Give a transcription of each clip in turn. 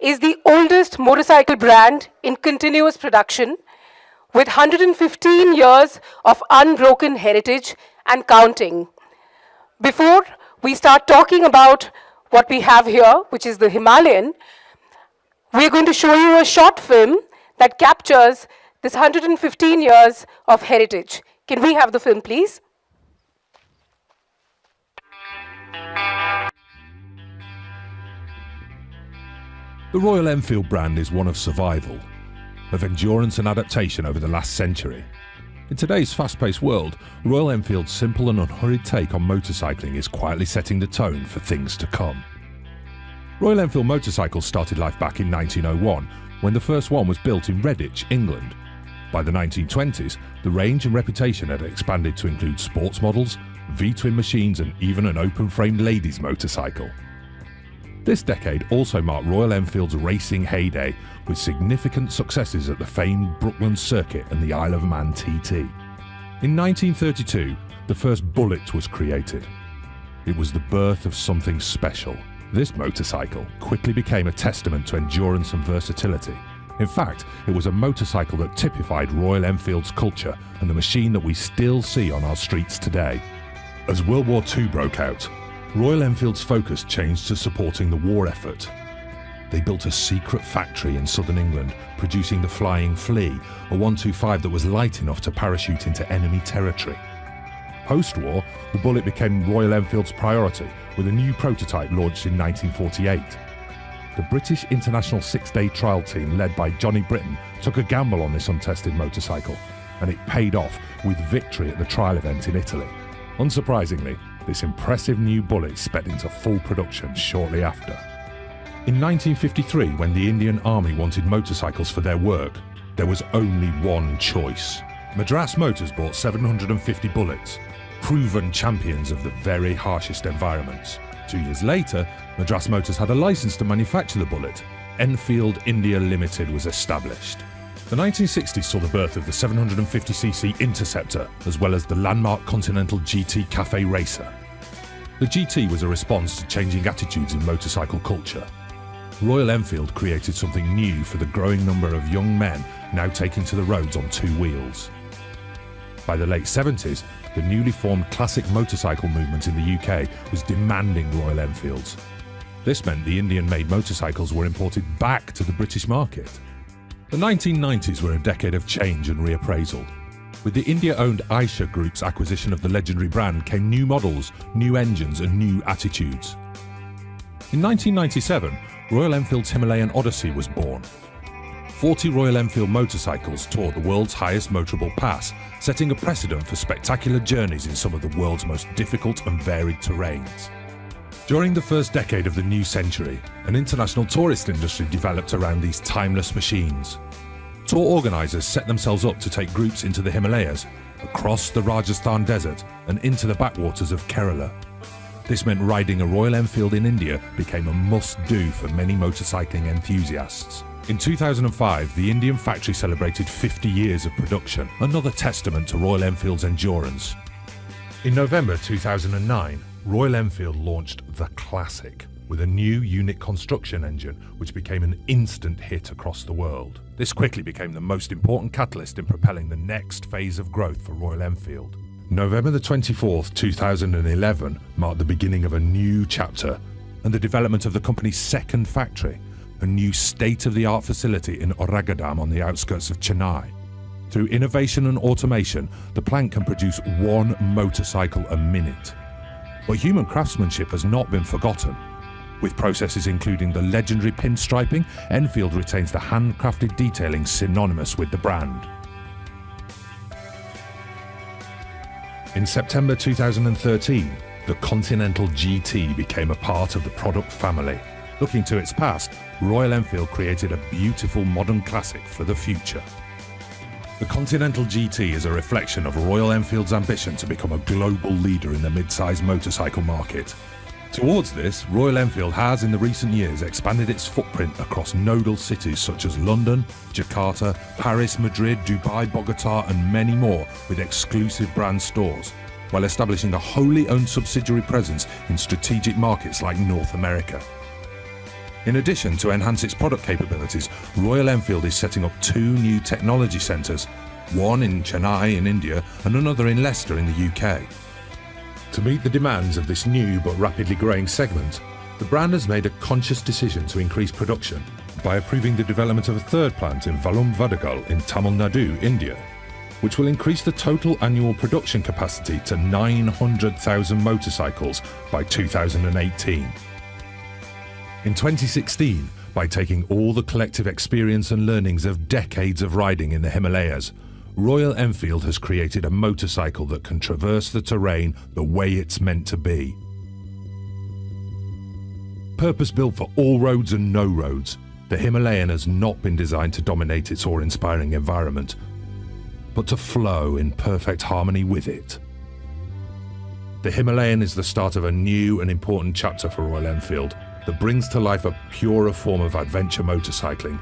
is the oldest motorcycle brand in continuous production with 115 years of unbroken heritage and counting. Before we start talking about what we have here, which is the Himalayan, we're going to show you a short film that captures this 115 years of heritage. Can we have the film, please? The Royal Enfield brand is one of survival, of endurance and adaptation over the last century. In today's fast-paced world, Royal Enfield's simple and unhurried take on motorcycling is quietly setting the tone for things to come. Royal Enfield motorcycles started life back in 1901, when the first one was built in Redditch, England. By the 1920s, the range and reputation had expanded to include sports models, V-twin machines and even an open-framed ladies' motorcycle. This decade also marked Royal Enfield's racing heyday, with significant successes at the famed Brooklands Circuit and the Isle of Man TT. In 1932, the first Bullet was created. It was the birth of something special. This motorcycle quickly became a testament to endurance and versatility. In fact, it was a motorcycle that typified Royal Enfield's culture and the machine that we still see on our streets today. As World War II broke out, Royal Enfield's focus changed to supporting the war effort. They built a secret factory in southern England, producing the Flying Flea, a 125 that was light enough to parachute into enemy territory. Post-war, the Bullet became Royal Enfield's priority, with a new prototype launched in 1948. The British International Six-Day Trial Team, led by Johnny Britton, took a gamble on this untested motorcycle, and it paid off with victory at the trial event in Italy. Unsurprisingly, this impressive new Bullet sped into full production shortly after. In 1953, when the Indian Army wanted motorcycles for their work, there was only one choice. Madras Motors bought 750 Bullets, proven champions of the very harshest environments. 2 years later, Madras Motors had a license to manufacture the Bullet. Enfield India Limited was established. The 1960s saw the birth of the 750cc Interceptor, as well as the landmark Continental GT Cafe Racer. The GT was a response to changing attitudes in motorcycle culture. Royal Enfield created something new for the growing number of young men now taking to the roads on two wheels. By the late 70s, the newly formed classic motorcycle movement in the UK was demanding Royal Enfields. This meant the Indian-made motorcycles were imported back to the British market. The 1990s were a decade of change and reappraisal. With the India-owned Eicher Group's acquisition of the legendary brand came new models, new engines and new attitudes. In 1997, Royal Enfield's Himalayan Odyssey was born. 40 Royal Enfield motorcycles toured the world's highest motorable pass, setting a precedent for spectacular journeys in some of the world's most difficult and varied terrains. During the first decade of the new century, an international tourist industry developed around these timeless machines. Tour organisers set themselves up to take groups into the Himalayas, across the Rajasthan desert and into the backwaters of Kerala. This meant riding a Royal Enfield in India became a must-do for many motorcycling enthusiasts. In 2005, the Indian factory celebrated 50 years of production, another testament to Royal Enfield's endurance. In November 2009, Royal Enfield launched the Classic with a new unit construction engine which became an instant hit across the world. This quickly became the most important catalyst in propelling the next phase of growth for Royal Enfield. November the 24th, 2011 marked the beginning of a new chapter and the development of the company's second factory, a new state-of-the-art facility in Oragadam on the outskirts of Chennai. Through innovation and automation, the plant can produce one motorcycle a minute. But human craftsmanship has not been forgotten. With processes including the legendary pinstriping, Enfield retains the handcrafted detailing synonymous with the brand. In September 2013, the Continental GT became a part of the product family. Looking to its past, Royal Enfield created a beautiful modern classic for the future. The Continental GT is a reflection of Royal Enfield's ambition to become a global leader in the mid-size motorcycle market. Towards this, Royal Enfield has in the recent years expanded its footprint across nodal cities such as London, Jakarta, Paris, Madrid, Dubai, Bogota and many more with exclusive brand stores, while establishing a wholly owned subsidiary presence in strategic markets like North America. In addition, to enhance its product capabilities, Royal Enfield is setting up 2 new technology centres, one in Chennai in India and another in Leicester in the UK. To meet the demands of this new but rapidly growing segment, the brand has made a conscious decision to increase production by approving the development of a third plant in Valum Vadagal in Tamil Nadu, India, which will increase the total annual production capacity to 900,000 motorcycles by 2018. In 2016, by taking all the collective experience and learnings of decades of riding in the Himalayas, Royal Enfield has created a motorcycle that can traverse the terrain the way it's meant to be. Purpose-built for all roads and no roads, the Himalayan has not been designed to dominate its awe-inspiring environment, but to flow in perfect harmony with it. The Himalayan is the start of a new and important chapter for Royal Enfield that brings to life a purer form of adventure motorcycling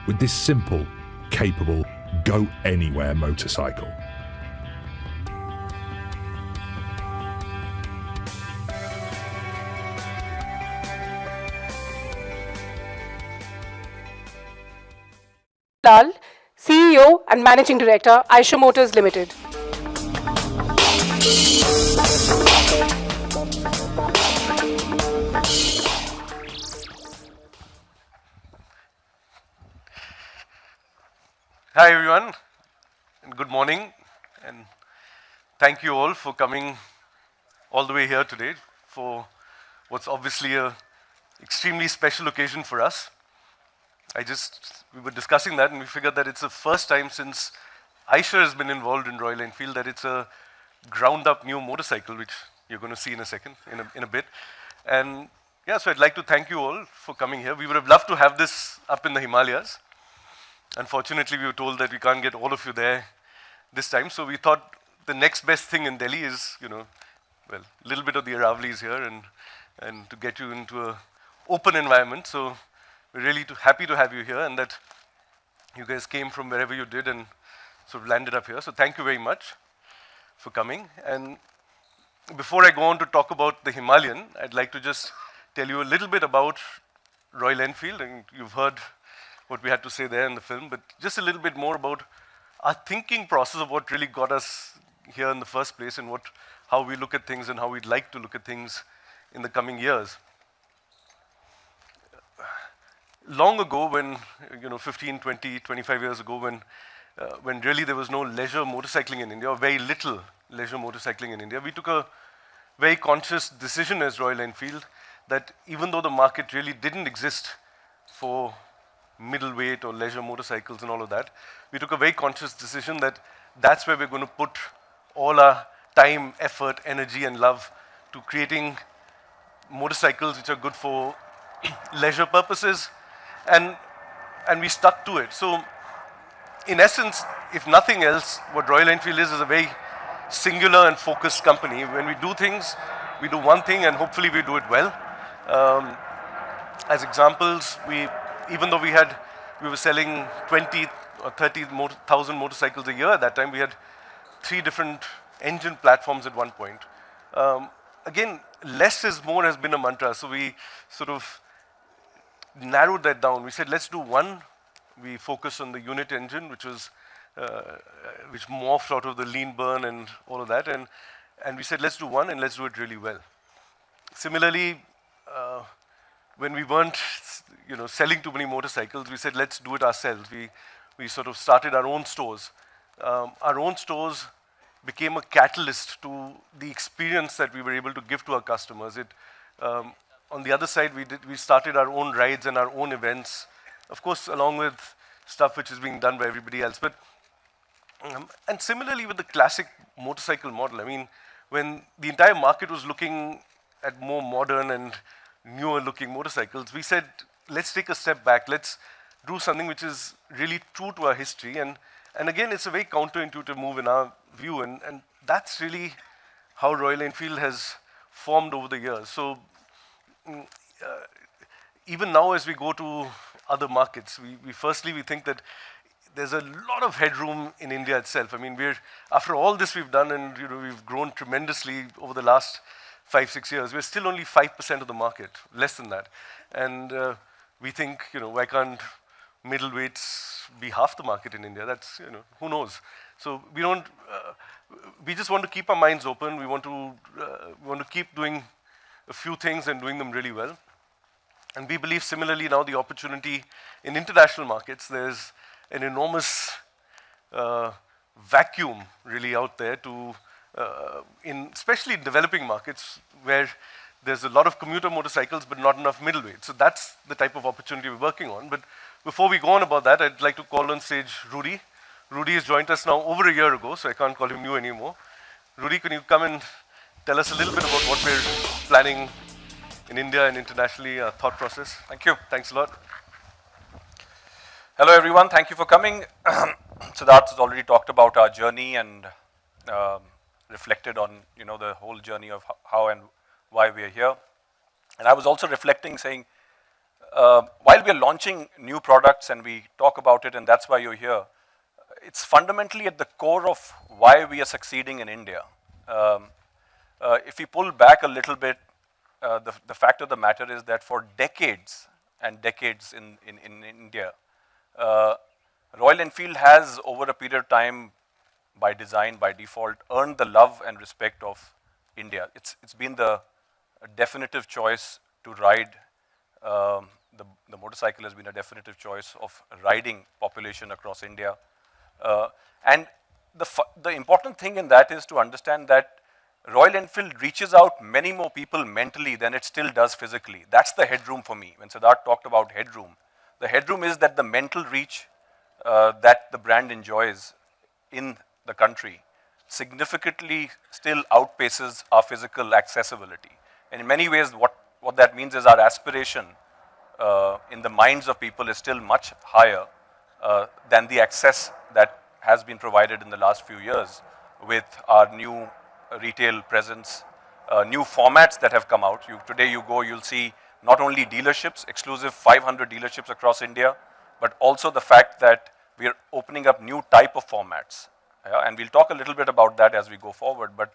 with this simple, capable, go-anywhere motorcycle. Lal, CEO and Managing Director, Aisha Motors Limited. Hi everyone, and good morning, and thank you all for coming all the way here today for what's obviously a extremely special occasion for us. We were discussing that and we figured that it's the first time since Aisha has been involved in Royal Enfield that it's a ground up new motorcycle, which you're going to see in a second, in a bit. And yeah, so I'd like to thank you all for coming here. We would have loved to have this up in the Himalayas. Unfortunately, we were told that we can't get all of you there this time, so we thought the next best thing in Delhi is, well, a little bit of the Aravali is here and to get you into an open environment. So we're really happy to have you here and that you guys came from wherever you did and sort of landed up here. So thank you very much for coming. And before I go on to talk about the Himalayan, I'd like to just tell you a little bit about Royal Enfield. And you've heard what we had to say there in the film, but just a little bit more about our thinking process of what really got us here in the first place and how we look at things and how we'd like to look at things in the coming years. Long ago, when 15, 20, 25 years ago, when really there was no leisure motorcycling in India, or very little leisure motorcycling in India, we took a very conscious decision as Royal Enfield that even though the market really didn't exist for middleweight or leisure motorcycles and all of that, we took a very conscious decision that that's where we're going to put all our time, effort, energy and love to creating motorcycles which are good for leisure purposes, and we stuck to it. So in essence, if nothing else, what Royal Enfield is a very singular and focused company. When we do things, we do one thing and hopefully we do it well. As examples, even though we were selling 20 or 30,000 motorcycles a year at that time, we had 3 different engine platforms at one point. Again, less is more has been a mantra, so we sort of narrowed that down. We said, let's do one. We focused on the unit engine, which morphed out of the lean burn and all of that, and we said, let's do one and let's do it really well. Similarly, when we weren't selling too many motorcycles, we said, let's do it ourselves. We sort of started our own stores. Our own stores became a catalyst to the experience that we were able to give to our customers. On the other side, we started our own rides and our own events, of course, along with stuff which is being done by everybody else. But and similarly with the classic motorcycle model, I mean, when the entire market was looking at more modern and newer looking motorcycles, we said, let's take a step back. Let's do something which is really true to our history. And again, it's a very counterintuitive move in our view. And that's really how Royal Enfield has formed over the years. So even now as we go to other markets, we think that there's a lot of headroom in India itself. I mean, after all this we've done and we've grown tremendously over the last 5-6 years, we're still only 5% of the market, less than that. And we think, why can't middleweights be half the market in India? That's, who knows? So we don't, we just want to keep our minds open. We want to keep doing a few things and doing them really well. And we believe similarly now the opportunity in international markets, there's an enormous vacuum really out there to, especially in developing markets where there's a lot of commuter motorcycles but not enough middleweight. So that's the type of opportunity we're working on. But before we go on about that, I'd like to call on stage Rudy. Rudy has joined us now over a year ago, so I can't call him new anymore. Rudy, can you come and tell us a little bit about what we're planning in India and internationally, our thought process? Thank you. Thanks a lot. Hello, everyone. Thank you for coming. Siddharth has already talked about our journey and reflected on, the whole journey of how and why we are here. And I was also reflecting, saying, while we are launching new products and we talk about it, and that's why you're here, it's fundamentally at the core of why we are succeeding in India. If we pull back a little bit, the fact of the matter is that for decades and decades in India, Royal Enfield has, over a period of time, by design, by default, earned the love and respect of India. It's been the definitive choice to ride. The motorcycle has been a definitive choice of riding population across India. And the important thing in that is to understand that Royal Enfield reaches out many more people mentally than it still does physically. That's the headroom for me. When Siddharth talked about headroom, the headroom is that the mental reach that the brand enjoys in the country significantly still outpaces our physical accessibility. And in many ways, what that means is our aspiration in the minds of people is still much higher than the access that has been provided in the last few years with our new retail presence, new formats that have come out. Today you go, you'll see not only dealerships, exclusive 500 dealerships across India, but also the fact that we are opening up new type of formats. And we'll talk a little bit about that as we go forward, but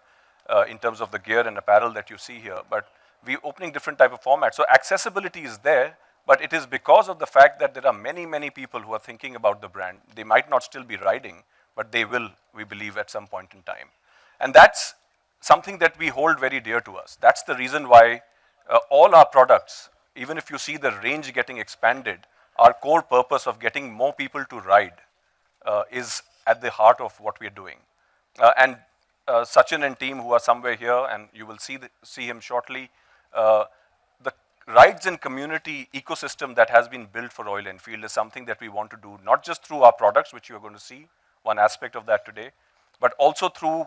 in terms of the gear and apparel that you see here. But we're opening different type of formats. So accessibility is there, but it is because of the fact that there are many, many people who are thinking about the brand. They might not still be riding, but they will, we believe, at some point in time. And that's something that we hold very dear to us. That's the reason why all our products, even if you see the range getting expanded, our core purpose of getting more people to ride is at the heart of what we are doing. And Sachin and team who are somewhere here, and you will see him shortly, the rides and community ecosystem that has been built for Royal Enfield is something that we want to do, not just through our products, which you are going to see, one aspect of that today, but also through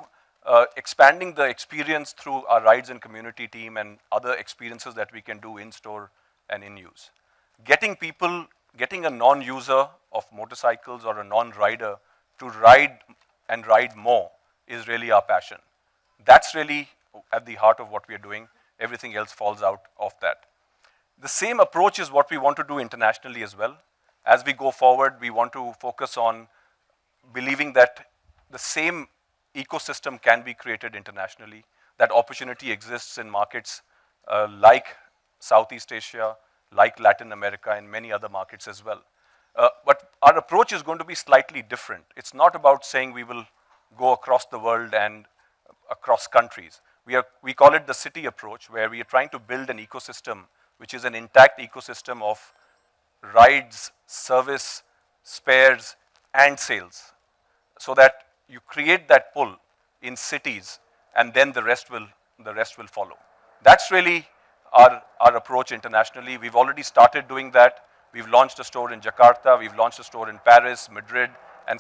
expanding the experience through our rides and community team and other experiences that we can do in store and in use. Getting a non-user of motorcycles or a non-rider to ride and ride more is really our passion. That's really at the heart of what we are doing. Everything else falls out of that. The same approach is what we want to do internationally as well. As we go forward, we want to focus on believing that the same ecosystem can be created internationally. That opportunity exists in markets like Southeast Asia, like Latin America, and many other markets as well. But our approach is going to be slightly different. It's not about saying we will go across the world and across countries. We call it the city approach, where we are trying to build an ecosystem which is an intact ecosystem of rides, service, spares, and sales, so that you create that pull in cities, and then the rest will follow. That's really our approach internationally. We've already started doing that. We've launched a store in Jakarta, we've launched a store in Paris, Madrid, and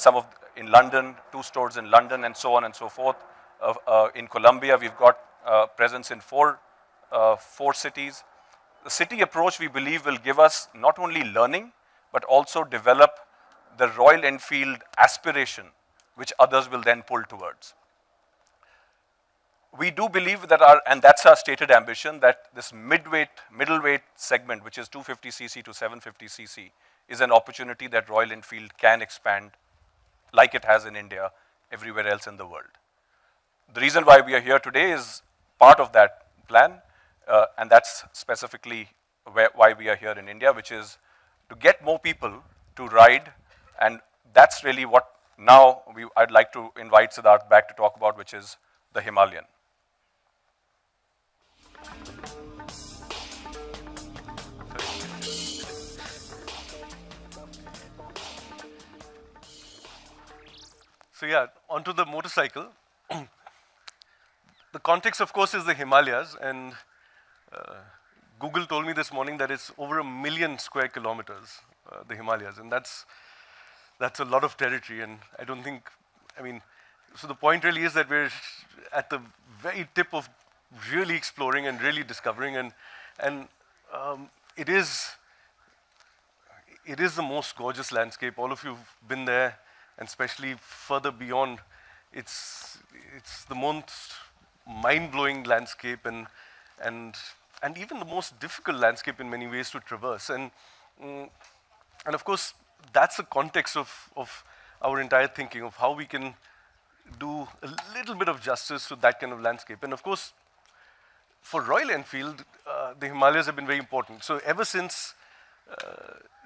in London, 2 stores in London, and so on and so forth. In Colombia, we've got presence in 4 cities. The city approach, we believe, will give us not only learning, but also develop the Royal Enfield aspiration, which others will then pull towards. We do believe that and that's our stated ambition, that this middleweight segment, which is 250cc to 750cc, is an opportunity that Royal Enfield can expand like it has in India, everywhere else in the world. The reason why we are here today is part of that plan, and that's specifically why we are here in India, which is to get more people to ride, and that's really what now I'd like to invite Siddharth back to talk about, which is the Himalayan. So yeah, onto the motorcycle. The context, of course, is the Himalayas, and Google told me this morning that it's over 1 million square kilometers, the Himalayas, and that's a lot of territory, and I don't think, so the point really is that we're at the very tip of really exploring and really discovering, and it is the most gorgeous landscape. All of you've been there, and especially further beyond, it's the most mind-blowing landscape and even the most difficult landscape in many ways to traverse. And of course, that's the context of our entire thinking of how we can do a little bit of justice to that kind of landscape. And of course, for Royal Enfield, the Himalayas have been very important. So ever since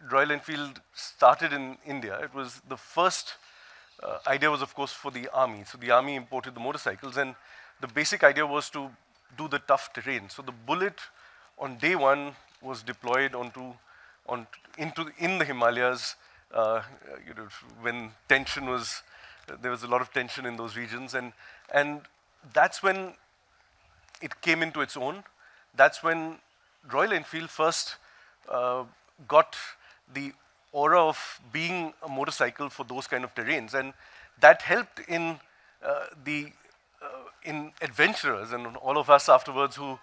Royal Enfield started in India, it was the first idea was, of course, for the army. So the army imported the motorcycles, and the basic idea was to do the tough terrain. So the Bullet on day one was deployed in the Himalayas, when there was a lot of tension in those regions, and that's when it came into its own. That's when Royal Enfield first got the aura of being a motorcycle for those kind of terrains, and that helped in adventurers and all of us afterwards who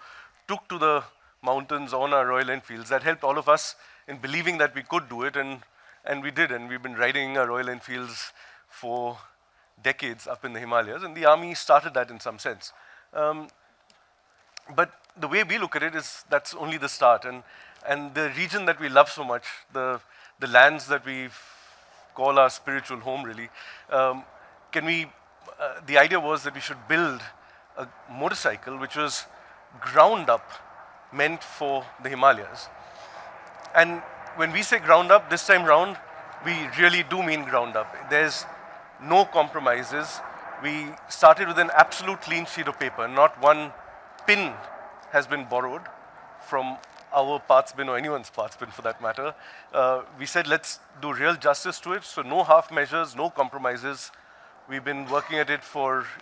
took to the mountains on our Royal Enfields. That helped all of us in believing that we could do it, and we did, and we've been riding our Royal Enfields for decades up in the Himalayas, and the army started that in some sense. But the way we look at it is that's only the start, and the region that we love so much, the lands that we call our spiritual home, really, the idea was that we should build a motorcycle which was ground up, meant for the Himalayas. And when we say ground up, this time round, we really do mean ground up. There's no compromises. We started with an absolute clean sheet of paper. Not one pin has been borrowed from our parts bin or anyone's parts bin for that matter. We said, let's do real justice to it. So no half measures, no compromises. We've been working at it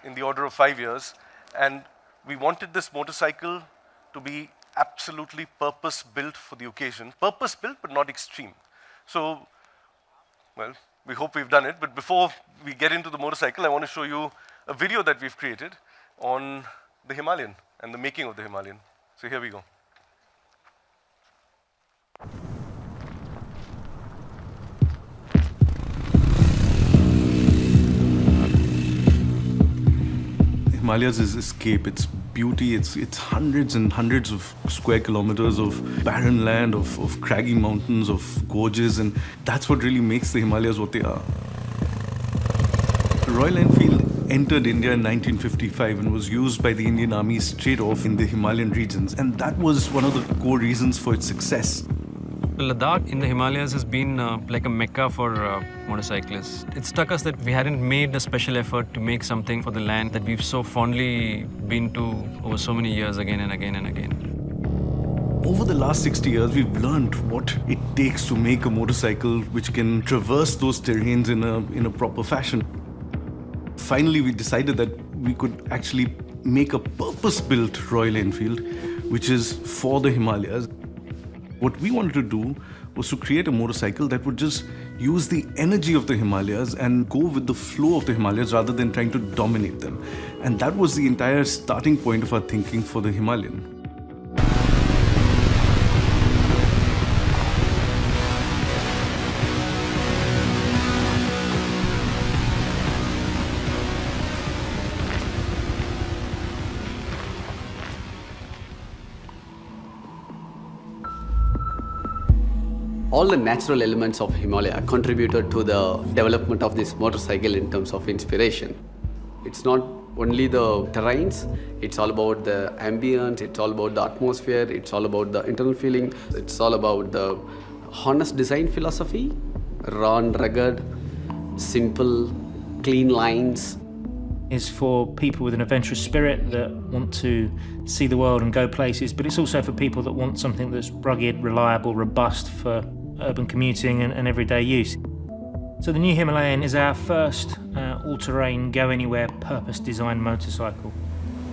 in the order of 5 years. And we wanted this motorcycle to be absolutely purpose-built for the occasion. Purpose-built, but not extreme. So, well, we hope we've done it. But before we get into the motorcycle, I want to show you a video that we've created on the Himalayan and the making of the Himalayan. So here we go. Himalayas is escape, it's beauty, it's hundreds and hundreds of square kilometers of barren land, of craggy mountains, of gorges, and that's what really makes the Himalayas what they are. Royal Enfield entered India in 1955 and was used by the Indian Army straight off in the Himalayan regions, and that was one of the core reasons for its success. Ladakh in the Himalayas has been like a mecca for motorcyclists. It struck us that we hadn't made a special effort to make something for the land that we've so fondly been to over so many years again and again and again. Over the last 60 years, we've learned what it takes to make a motorcycle which can traverse those terrains in a proper fashion. Finally, we decided that we could actually make a purpose-built Royal Enfield, which is for the Himalayas. What we wanted to do was to create a motorcycle that would just use the energy of the Himalayas and go with the flow of the Himalayas rather than trying to dominate them. And that was the entire starting point of our thinking for the Himalayan. All the natural elements of Himalaya contributed to the development of this motorcycle in terms of inspiration. It's not only the terrains, it's all about the ambience, it's all about the atmosphere, it's all about the internal feeling, it's all about the honest design philosophy, raw and rugged, simple, clean lines. Is for people with an adventurous spirit that want to see the world and go places, but it's also for people that want something that's rugged, reliable, robust for urban commuting and everyday use. So the new Himalayan is our first all-terrain, go-anywhere, purpose-designed motorcycle.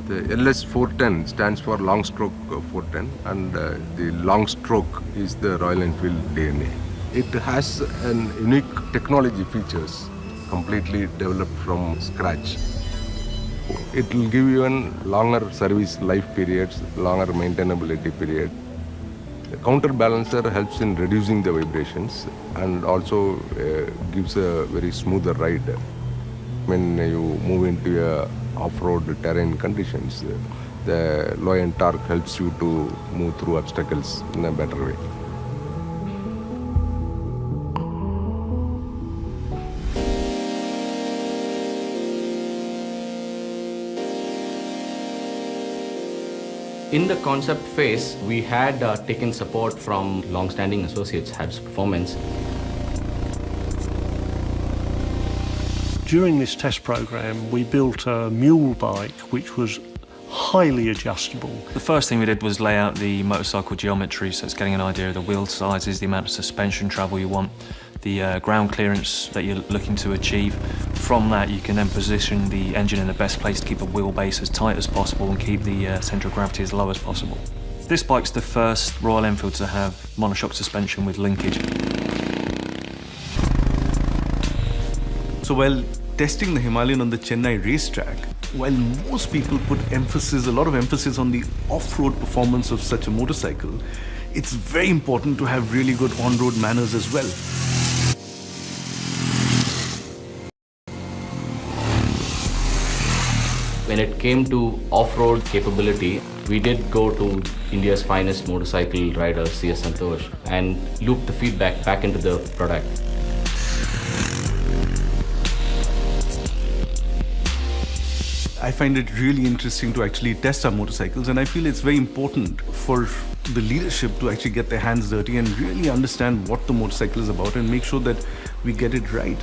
The LS 410 stands for long stroke 410, and the long stroke is the Royal Enfield DNA. It has an unique technology features completely developed from scratch. It will give you a longer service life periods, longer maintainability period. The counterbalancer helps in reducing the vibrations and also gives a very smoother ride. When you move into a off-road terrain conditions, the low end torque helps you to move through obstacles in a better way. In the concept phase, we had taken support from long-standing associates, Habs Performance. During this test program, we built a mule bike which was highly adjustable. The first thing we did was lay out the motorcycle geometry, so it's getting an idea of the wheel sizes, the amount of suspension travel you want, the ground clearance that you're looking to achieve. From that, you can then position the engine in the best place to keep the wheelbase as tight as possible and keep the centre of gravity as low as possible. This bike's the first Royal Enfield to have monoshock suspension with linkage. So while testing the Himalayan on the Chennai racetrack, while most people put a lot of emphasis on the off-road performance of such a motorcycle, it's very important to have really good on-road manners as well. When it came to off-road capability, we did go to India's finest motorcycle rider, CS Santosh, and loop the feedback back into the product. I find it really interesting to actually test our motorcycles, and I feel it's very important for the leadership to actually get their hands dirty and really understand what the motorcycle is about and make sure that we get it right.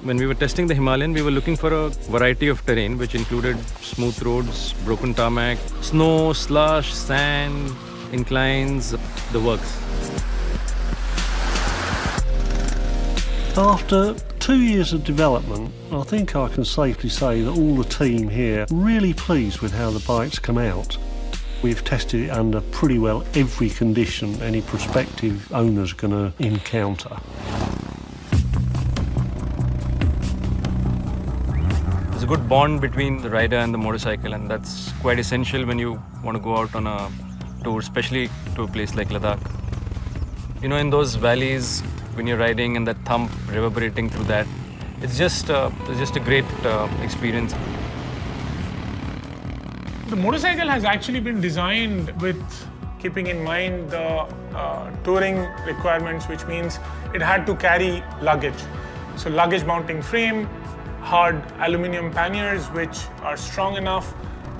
When we were testing the Himalayan, we were looking for a variety of terrain, which included smooth roads, broken tarmac, snow, slush, sand, inclines, the works. After 2 years of development, I think I can safely say that all the team here are really pleased with how the bike's come out. We've tested it under pretty well every condition any prospective owner's going to encounter. There's a good bond between the rider and the motorcycle, and that's quite essential when you want to go out on a tour, especially to a place like Ladakh. You know, in those valleys, when you're riding and that thump reverberating through that, it's just a great experience. The motorcycle has actually been designed with keeping in mind the touring requirements, which means it had to carry luggage. So luggage mounting frame, hard aluminium panniers which are strong enough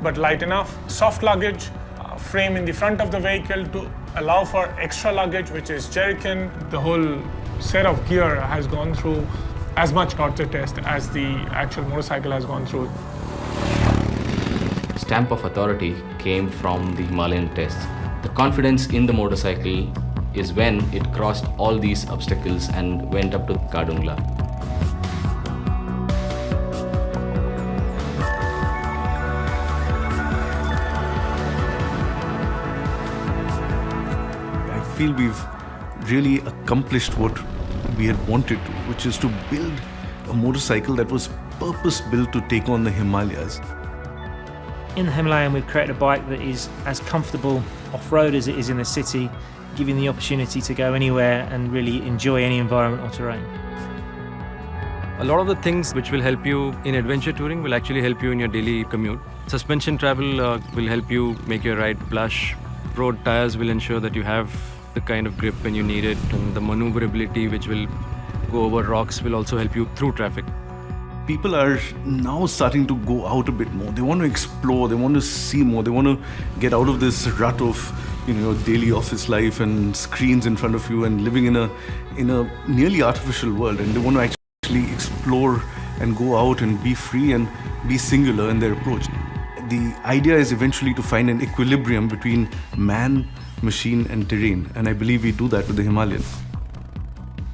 but light enough, soft luggage, frame in the front of the vehicle to allow for extra luggage, which is jerrycan. The whole set of gear has gone through as much torture test as the actual motorcycle has gone through. Stamp of authority came from the Himalayan test. The confidence in the motorcycle is when it crossed all these obstacles and went up to Kadungla. I feel we've really accomplished what we had wanted to, which is to build a motorcycle that was purpose-built to take on the Himalayas. In the Himalayan, we've created a bike that is as comfortable off-road as it is in the city, giving the opportunity to go anywhere and really enjoy any environment or terrain. A lot of the things which will help you in adventure touring will actually help you in your daily commute. Suspension travel will help you make your ride plush. Road tires will ensure that you have the kind of grip when you need it, and the maneuverability which will go over rocks will also help you through traffic. People are now starting to go out a bit more. They want to explore, they want to see more, they want to get out of this rut of your daily office life and screens in front of you and living in a nearly artificial world, and they want to actually explore and go out and be free and be singular in their approach. The idea is eventually to find an equilibrium between man, machine and terrain, and I believe we do that with the Himalayan.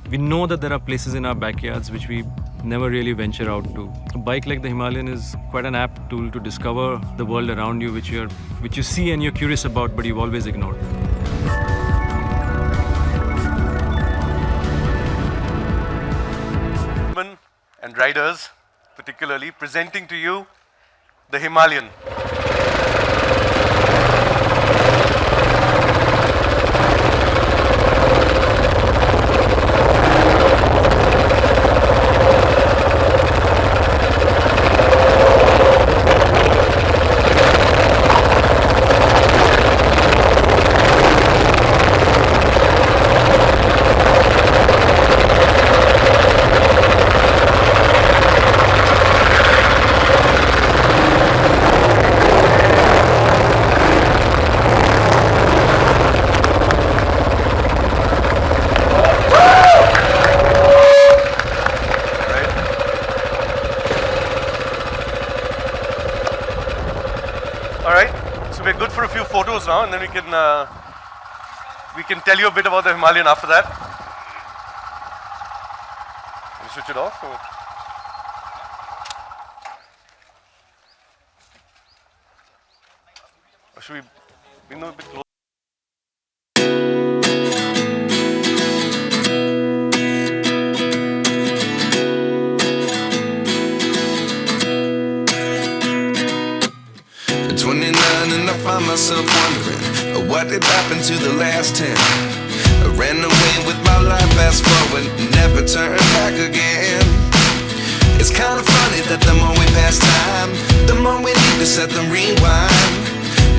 We know that there are places in our backyards which we never really venture out to. A bike like the Himalayan is quite an apt tool to discover the world around you which you see and you're curious about but you've always ignored. And riders, particularly, presenting to you the Himalayan. So we're good for a few photos now, and then we can tell you a bit about the Himalayan after that. Can you switch it off? Or should we bring them a bit closer? Find myself wondering what did happen to the last 10. I ran away with my life, fast forward, never turn back again. It's kind of funny that the more we pass time, the more we need to set them rewind.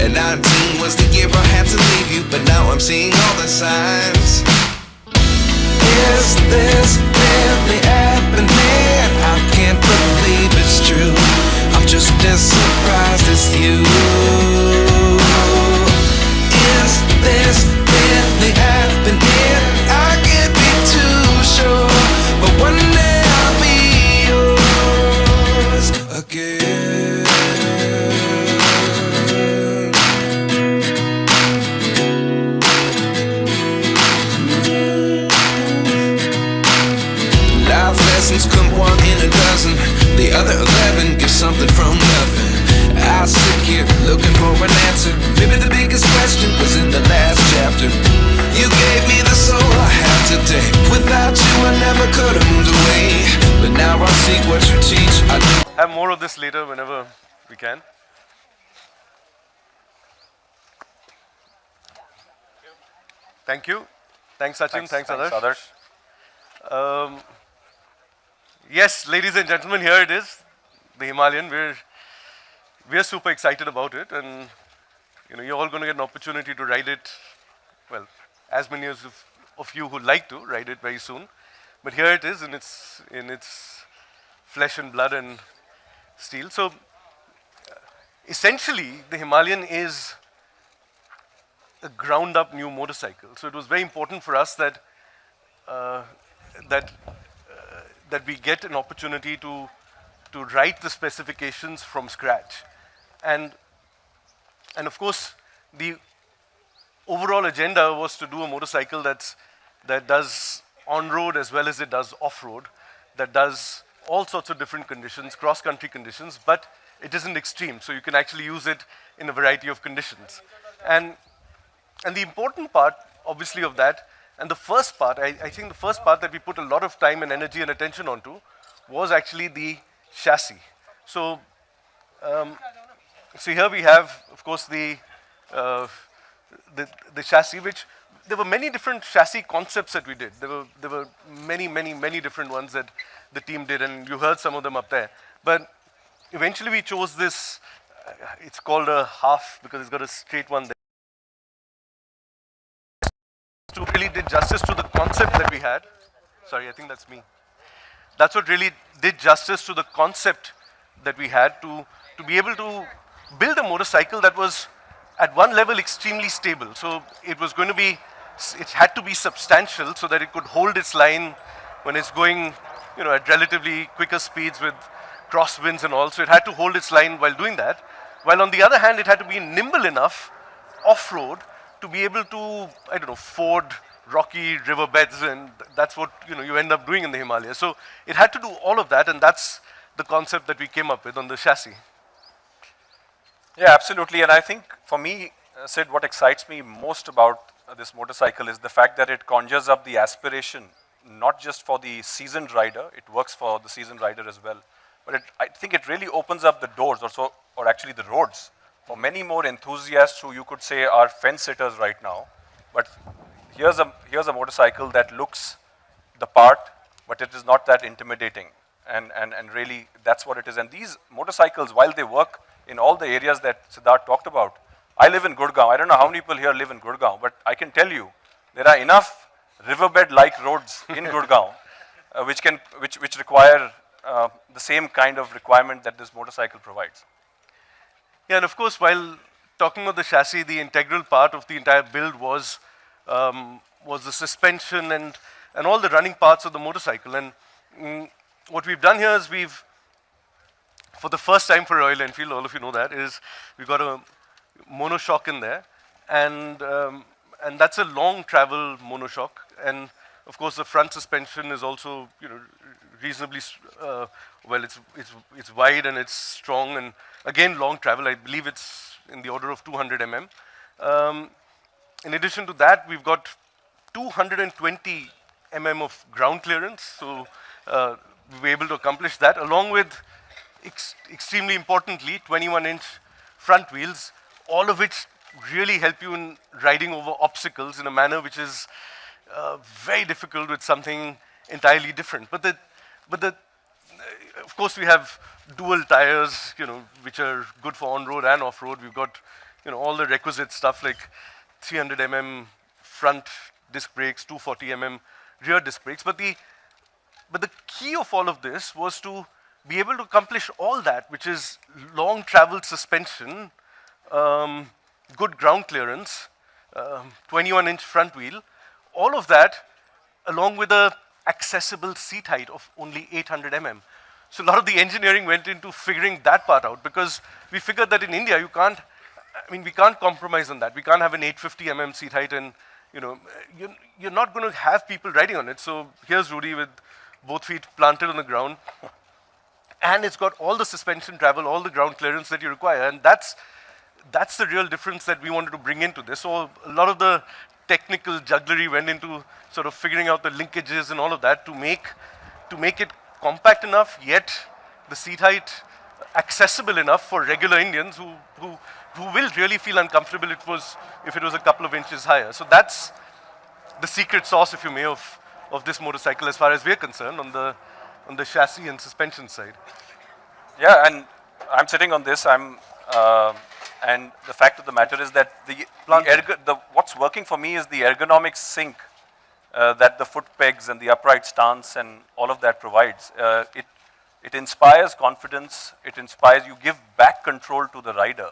And 19 was the year I had to leave you, but now I'm seeing all the signs. Is this really happening? I can't believe it's true. I'm just as surprised as you. Is this really happening? I can't be too sure, but one day I'll be yours again. Life lessons come one in a dozen. The other 11 get something from nothing. I sit here looking for an answer. Maybe the biggest question was in the last chapter. You gave me the soul I have today. Without you I never could have moved away. But now I see what you teach. I do. Have more of this later whenever we can. Thank you. Thanks Sachin. Thanks Adarsh. Yes, ladies and gentlemen, here it is, the Himalayan. We're super excited about it, and you're all going to get an opportunity to ride it. Well, as many of you who like to ride it very soon. But here it is in its flesh and blood and steel. So essentially, the Himalayan is a ground-up new motorcycle. So it was very important for us that we get an opportunity to write the specifications from scratch. And of course, the overall agenda was to do a motorcycle that does on-road as well as it does off-road, that does all sorts of different conditions, cross-country conditions, but it isn't extreme, so you can actually use it in a variety of conditions. And the important part, obviously, of that, and the first part, I think the first part that we put a lot of time and energy and attention onto was actually the chassis. So, so here we have, of course, the chassis, which there were many different chassis concepts that we did. There were many different ones that the team did, and you heard some of them up there. But eventually we chose this, it's called a half because it's got a straight one there. To really did justice to the concept that we had. Sorry, I think that's me. That's what really did justice to the concept that we had to be able to build a motorcycle that was at one level extremely stable. So it was going to be, it had to be substantial so that it could hold its line when it's going, at relatively quicker speeds with crosswinds and all. So it had to hold its line while doing that. While on the other hand, it had to be nimble enough off-road to be able to, ford rocky riverbeds, and that's what you end up doing in the Himalayas. So it had to do all of that, and that's the concept that we came up with on the chassis. Yeah, absolutely. And I think for me, Sid, what excites me most about this motorcycle is the fact that it conjures up the aspiration, not just for the seasoned rider, it works for the seasoned rider as well, but I think it really opens up the doors or actually the roads for many more enthusiasts who you could say are fence sitters right now. But here's a motorcycle that looks the part, but it is not that intimidating. And really, that's what it is. And these motorcycles, while they work in all the areas that Siddharth talked about, I live in Gurgaon. I don't know how many people here live in Gurgaon, but I can tell you there are enough riverbed-like roads in Gurgaon which require the same kind of requirement that this motorcycle provides. Yeah, and of course, while talking about the chassis, the integral part of the entire build was the suspension and all the running parts of the motorcycle. And what we've done here is for the first time for Royal Enfield, all of you know that, is we've got a monoshock in there, and that's a long travel monoshock. And of course, the front suspension is also reasonably it's wide and it's strong, and again long travel. I believe it's in the order of 200 mm. In addition to that, we've got 220 mm of ground clearance, so we were able to accomplish that, along with extremely importantly 21-inch front wheels, all of which really help you in riding over obstacles in a manner which is very difficult with something entirely different. But of course, we have dual tires, which are good for on-road and off-road. We've got, all the requisite stuff like 300 mm front disc brakes, 240 mm rear disc brakes. But the key of all of this was to be able to accomplish all that, which is long traveled suspension, good ground clearance, 21-inch front wheel, all of that, along with a accessible seat height of only 800 mm. So a lot of the engineering went into figuring that part out, because we figured that in India we can't compromise on that. We can't have an 850 mm seat height, and you're not going to have people riding on it. So here's Rudy with both feet planted on the ground, and it's got all the suspension travel, all the ground clearance that you require, and that's the real difference that we wanted to bring into this. So a lot of the technical jugglery went into sort of figuring out the linkages and all of that to make it compact enough, yet the seat height accessible enough for regular Indians who will really feel uncomfortable if it was a couple of inches higher. So that's the secret sauce, if you may, of this motorcycle as far as we're concerned on the chassis and suspension side. Yeah, and I'm sitting on this. And the fact of the matter is that what's working for me is the ergonomic sync that the foot pegs and the upright stance and all of that provides. It inspires confidence. It inspires, you give back control to the rider,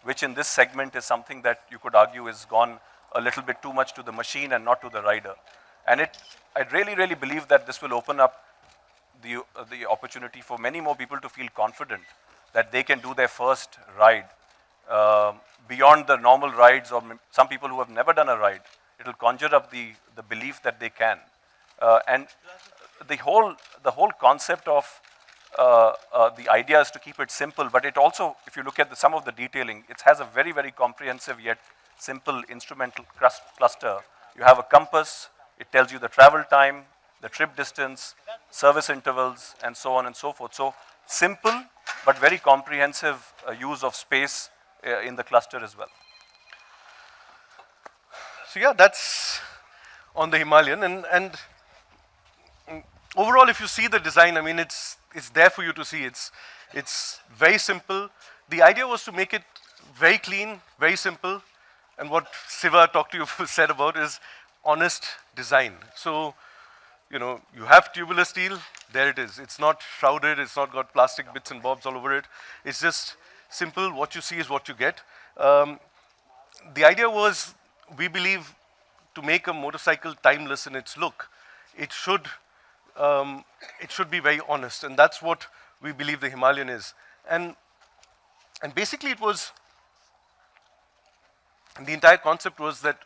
which in this segment is something that you could argue has gone a little bit too much to the machine and not to the rider. And I really, really believe that this will open up the opportunity for many more people to feel confident that they can do their first ride. Beyond the normal rides, or some people who have never done a ride, it will conjure up the belief that they can. And the whole concept of the idea is to keep it simple, but it also, if you look at some of the detailing, it has a very, very comprehensive yet simple instrumental cluster. You have a compass, it tells you the travel time, the trip distance, service intervals, and so on and so forth. So simple, but very comprehensive use of space in the cluster as well. So yeah, that's on the Himalayan, and overall, if you see the design, it's there for you to see. It's very simple. The idea was to make it very clean, very simple, and what Siva talked to you said about is honest design. So, you have tubular steel, there it is. It's not shrouded, it's not got plastic bits and bobs all over it. It's just simple, what you see is what you get. the idea was, we believe, to make a motorcycle timeless in its look, it should be very honest, and that's what we believe the Himalayan is. And basically it was, the entire concept was that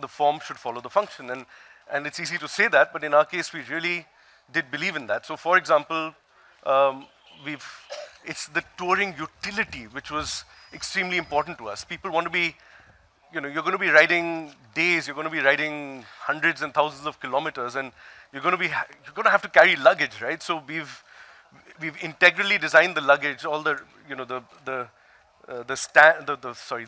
the form should follow the function, and it's easy to say that, but in our case we really did believe in that. So for example, it's the touring utility which was extremely important to us. People want to be, you're going to be riding days, you're going to be riding hundreds and thousands of kilometers, and you're going to have to carry luggage, right? So we've integrally designed the luggage, all the, the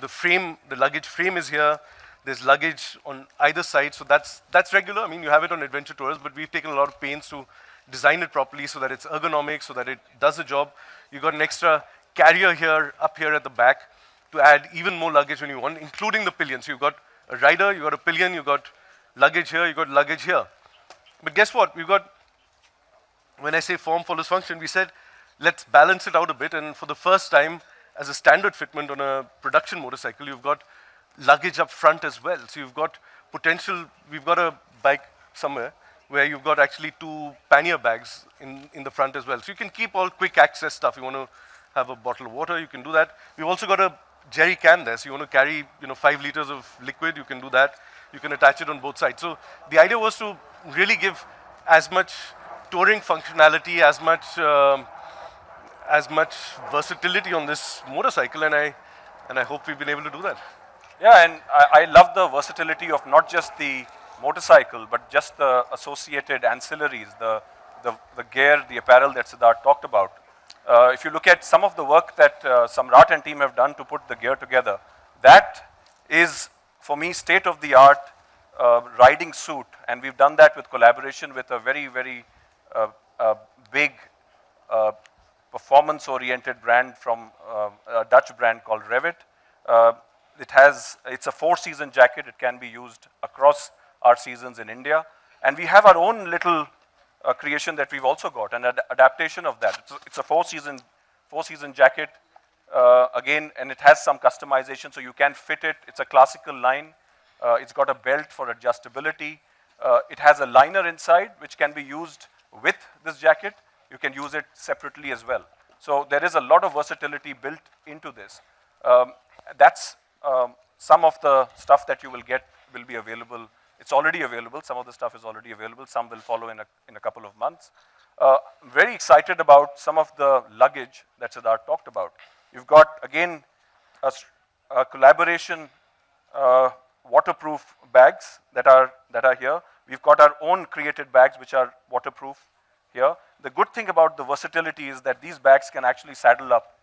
frame, the luggage frame is here. There's luggage on either side, so that's regular. I mean, you have it on adventure tours, but we've taken a lot of pains to design it properly so that it's ergonomic, so that it does the job. You've got an extra carrier here, up here at the back, to add even more luggage when you want, including the pillion. So you've got a rider, you've got a pillion, you've got luggage here, you've got luggage here. But guess what? We've got, when I say form follows function, we said, let's balance it out a bit, and for the first time, as a standard fitment on a production motorcycle, you've got luggage up front as well. So you've got potential, we've got a bike somewhere where you've got actually 2 pannier bags in the front as well. So you can keep all quick access stuff. You want to have a bottle of water, you can do that. We've also got a jerry can there, so you want to carry 5 liters of liquid, you can do that. You can attach it on both sides. So the idea was to really give as much touring functionality, as much versatility on this motorcycle, and I hope we've been able to do that. Yeah, and I love the versatility of not just the motorcycle, but just the associated ancillaries, the gear, the apparel that Siddharth talked about. If you look at some of the work that Samrat and team have done to put the gear together, that is, for me, state-of-the-art riding suit, and we've done that with collaboration with a very, very big performance-oriented brand from a Dutch brand called Revit. It's a 4-season jacket. It can be used across our seasons in India. And we have our own little creation that we've also got, an adaptation of that. It's a 4-season jacket, again, and it has some customization, so you can fit it. It's a classical line. It's got a belt for adjustability. It has a liner inside, which can be used with this jacket. You can use it separately as well. So there is a lot of versatility built into this. That's some of the stuff that you will get will be available. It's already available. Some of the stuff is already available. Some will follow in a couple of months. I'm very excited about some of the luggage that Siddharth talked about. You've got, again, a collaboration waterproof bags that are here. We've got our own created bags which are waterproof here. The good thing about the versatility is that these bags can actually saddle up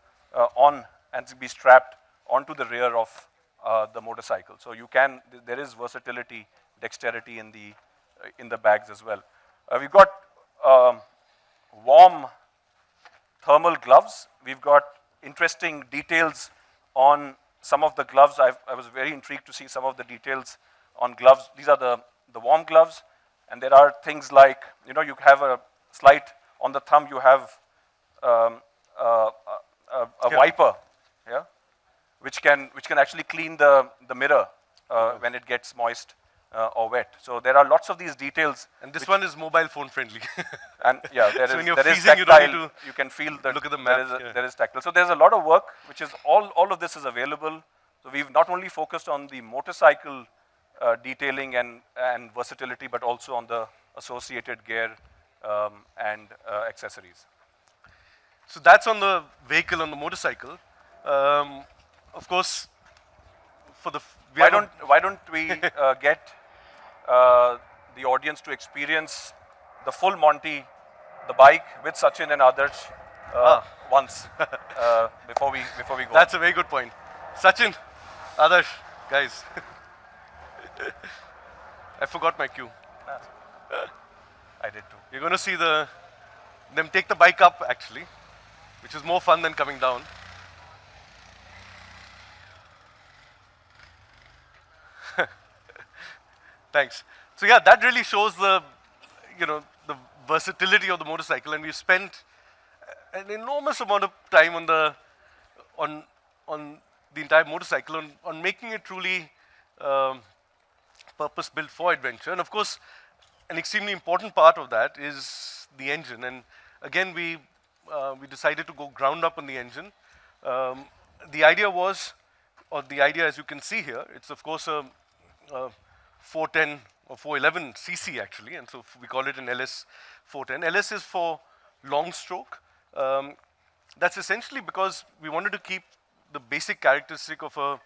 on and be strapped onto the rear of the motorcycle. So there is versatility, dexterity in the bags as well. We've got warm thermal gloves. We've got interesting details on some of the gloves. I was very intrigued to see some of the details on gloves. These are the warm gloves, and there are things like, you have a slight, on the thumb you have a wiper, yeah, which can actually clean the mirror when it gets moist or wet. So there are lots of these details. And this one is mobile phone friendly. And yeah, there so is, when you're there freezing, is tactile, you can feel that look at the map. there is tactile. So there's a lot of work, which is all of this is available. So we've not only focused on the motorcycle detailing and versatility, but also on the associated gear and accessories. So that's on the vehicle, on the motorcycle. Of course, why don't we get the audience to experience the full Monty, the bike with Sachin and Adarsh once before we go. That's a very good point. Sachin, Adarsh, guys. I forgot my cue. I did too. You're going to see them take the bike up, actually, which is more fun than coming down. Thanks. So yeah, that really shows the versatility of the motorcycle, and we've spent an enormous amount of time on the the entire motorcycle on making it truly purpose-built for adventure. And of course, an extremely important part of that is the engine. And again, we decided to go ground up on the engine. The idea was, or the idea as you can see here, it's of course a 410 or 411 cc actually, and so we call it an LS 410. LS is for long stroke. That's essentially because we wanted to keep the basic characteristic of a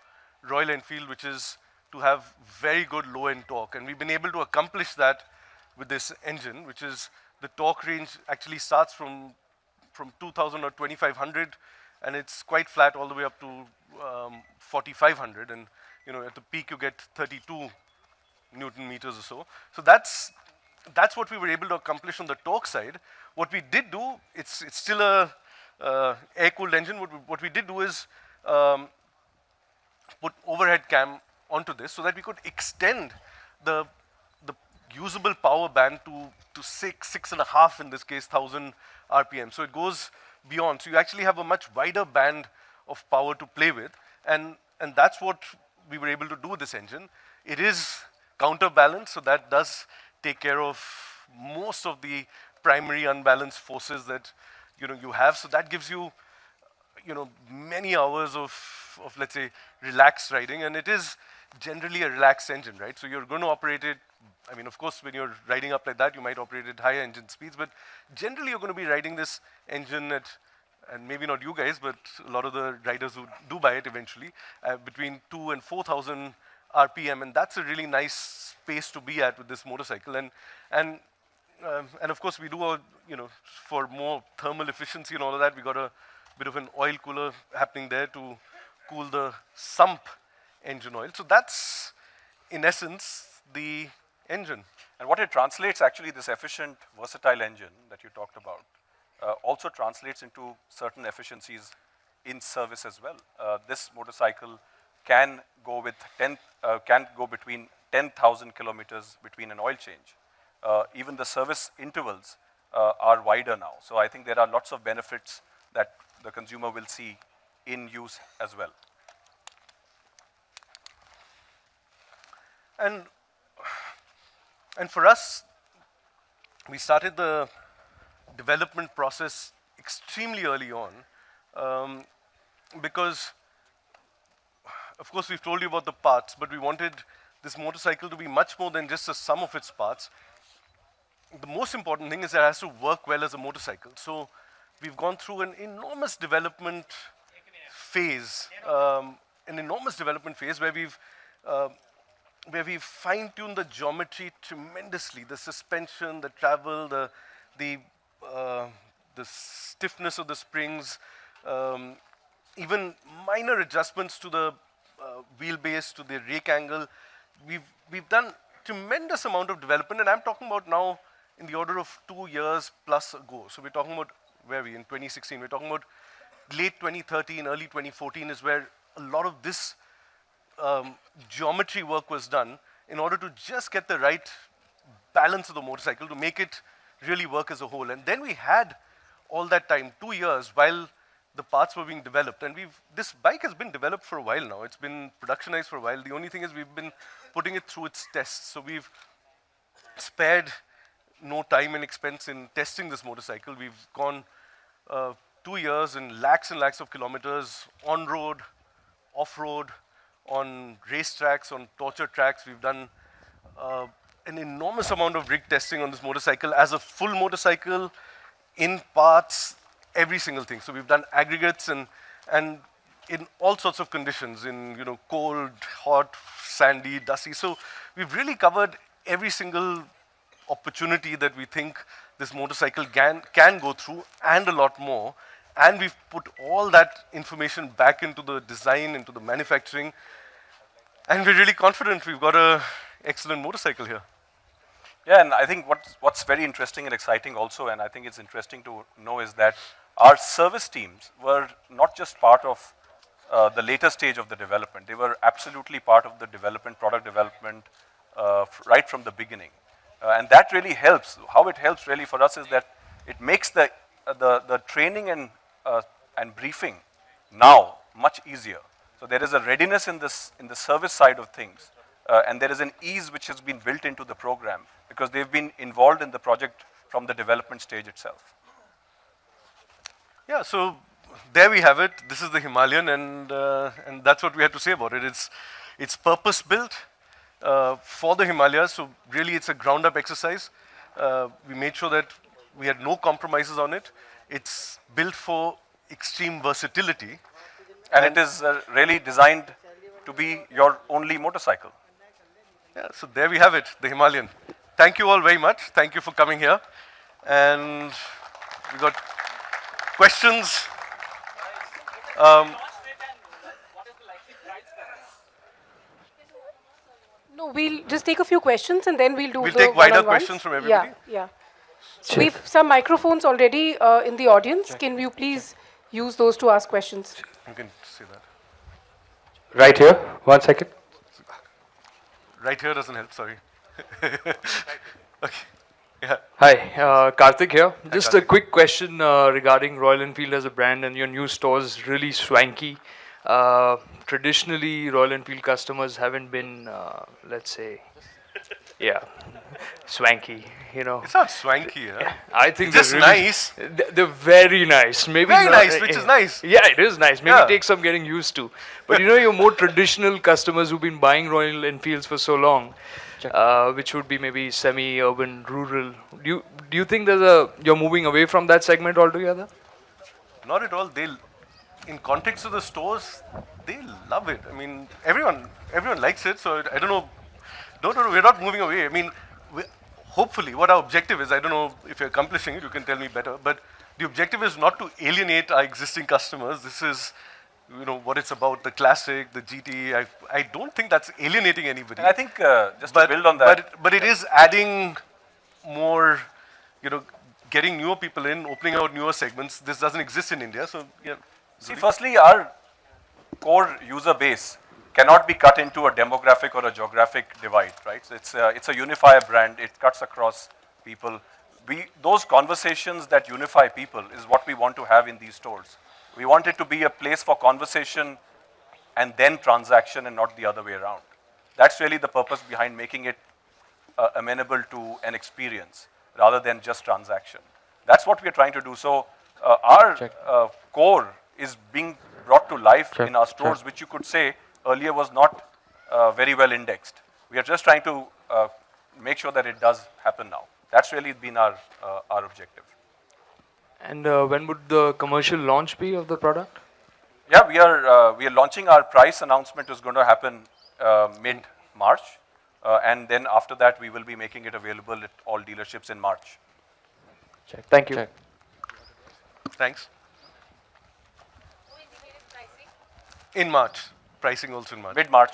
Royal Enfield, which is to have very good low-end torque. And we've been able to accomplish that with this engine, which is the torque range actually starts from 2000 or 2500, and it's quite flat all the way up to 4500. And at the peak you get 32 Newton meters or so. So that's what we were able to accomplish on the torque side. What we did do, it's still a air-cooled engine. What we did do is put overhead cam onto this so that we could extend the usable power band to 6.5 in this case, 1000 RPM. So it goes beyond. So you actually have a much wider band of power to play with, and that's what we were able to do with this engine. It is counterbalanced, so that does take care of most of the primary unbalanced forces that you have. So that gives you many hours of let's say relaxed riding, and it is generally a relaxed engine, right? So you're going to operate it. I mean, of course, when you're riding up like that, you might operate at higher engine speeds, but generally you're going to be riding this engine at, and maybe not you guys, but a lot of the riders who do buy it eventually, between 2,000 and 4,000 RPM, and that's a really nice space to be at with this motorcycle. And of course, we do for more thermal efficiency and all of that, we got a bit of an oil cooler happening there to cool the sump engine oil. So that's, in essence, the engine. And what it translates, actually, this efficient, versatile engine that you talked about, also translates into certain efficiencies in service as well. This motorcycle can go between 10,000 kilometers between an oil change. Even the service intervals are wider now. So I think there are lots of benefits that the consumer will see in use as well. And for us, we started the development process extremely early on, because, of course, we've told you about the parts, but we wanted this motorcycle to be much more than just a sum of its parts. The most important thing is that it has to work well as a motorcycle. So we've gone through an enormous development phase, where we've fine-tuned the geometry tremendously, the suspension, the travel, the stiffness of the springs, even minor adjustments to the wheelbase, to the rake angle. We've done tremendous amount of development, and I'm talking about now in the order of 2 years plus ago. So we're talking about, where are we, in 2016, we're talking about late 2013, early 2014 is where a lot of this geometry work was done in order to just get the right balance of the motorcycle to make it really work as a whole. And then we had all that time, 2 years, while the parts were being developed. And this bike has been developed for a while now. It's been productionized for a while. The only thing is we've been putting it through its tests. So we've spared no time and expense in testing this motorcycle. We've gone 2 years and lakhs of kilometers on road, off road, on race tracks, on torture tracks. We've done an enormous amount of rig testing on this motorcycle as a full motorcycle, in parts, every single thing. So we've done aggregates and in all sorts of conditions, in cold, hot, sandy, dusty. So we've really covered every single opportunity that we think this motorcycle can go through, and a lot more. And we've put all that information back into the design, into the manufacturing, and we're really confident we've got an excellent motorcycle here. Yeah, and I think what's very interesting and exciting also, and I think it's interesting to know, is that our service teams were not just part of the later stage of the development. They were absolutely part of the development, product development, right from the beginning. And that really helps. How it helps really for us is that it makes the training and briefing now much easier. So there is a readiness in the service side of things, and there is an ease which has been built into the program because they've been involved in the project from the development stage itself. Yeah, so there we have it. This is the Himalayan, and that's what we had to say about it. It's purpose built for the Himalayas. So really, it's a ground up exercise. We made sure that we had no compromises on it. It's built for extreme versatility, and it is really designed to be your only motorcycle. Yeah, so there we have it, the Himalayan. Thank you all very much. Thank you for coming here. And we got questions. No, we'll just take a few questions and then we'll do We'll the take wider one-on-ones. questions from everybody. Yeah. So we've some microphones already in the audience. Can you please use those to ask questions? You can say that. Right here, 1 second. Right here doesn't help, sorry. Okay. Yeah. Hi, Karthik here. Just a Karthik. quick question regarding Royal Enfield as a brand, and your new store is really swanky. Traditionally, Royal Enfield customers haven't been, let's say, swanky, you know. It's not swanky, huh? I think It's just they're really, nice. They're very nice. Maybe Very not- nice, which is nice. Yeah, it is nice. Maybe Yeah. take some getting used to. But you know, your more traditional customers who've been buying Royal Enfields for so long, which would be maybe semi-urban, rural. Do you think you're moving away from that segment altogether? Not at all. In context of the stores, they love it. I mean, everyone likes it. So I don't know. No, we're not moving away. I mean, hopefully, what our objective is, I don't know if you're accomplishing it. You can tell me better. But the objective is not to alienate our existing customers. This is, what it's about, the Classic, the GT. I don't think that's alienating anybody. And I think just to build on that, But it is adding more, getting newer people in, opening out newer segments. This doesn't exist in India, so yeah. see, firstly, our core user base cannot be cut into a demographic or a geographic divide, right? So it's a unifier brand. It cuts across people. Those conversations that unify people is what we want to have in these stores. We want it to be a place for conversation and then transaction and not the other way around. That's really the purpose behind making it amenable to an experience rather than just transaction. That's what we're trying to do. So our core is being brought to life in our stores, which you could say earlier was not very well indexed. We are just trying to make sure that it does happen now. That's really been our objective. And when would the commercial launch be of the product? Yeah, we are launching. Our price announcement is going to happen mid-March, and then after that we will be making it available at all dealerships in March. Thank you. Thanks. In March. Pricing also in March. Mid-March.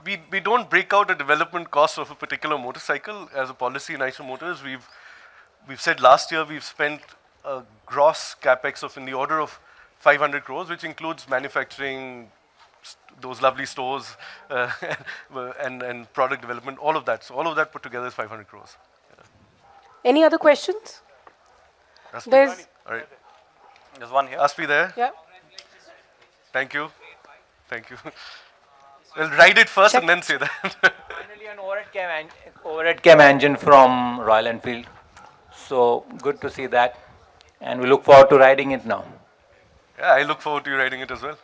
We don't break out a development cost of a particular motorcycle as a policy in ISO Motors. We've said last year we've spent a gross capex of in the order of 500 crores, which includes manufacturing, those lovely stores, and product development, all of that. So all of that put together is 500 crores. Any other questions? Aspi? There's All right. There's one here. Aspi there? Yeah. Thank you. Thank you. Well, ride it first and then say that. Finally, an overhead cam engine from Royal Enfield. So good to see that. And we look forward to riding it now. Yeah, I look forward to you riding it as well.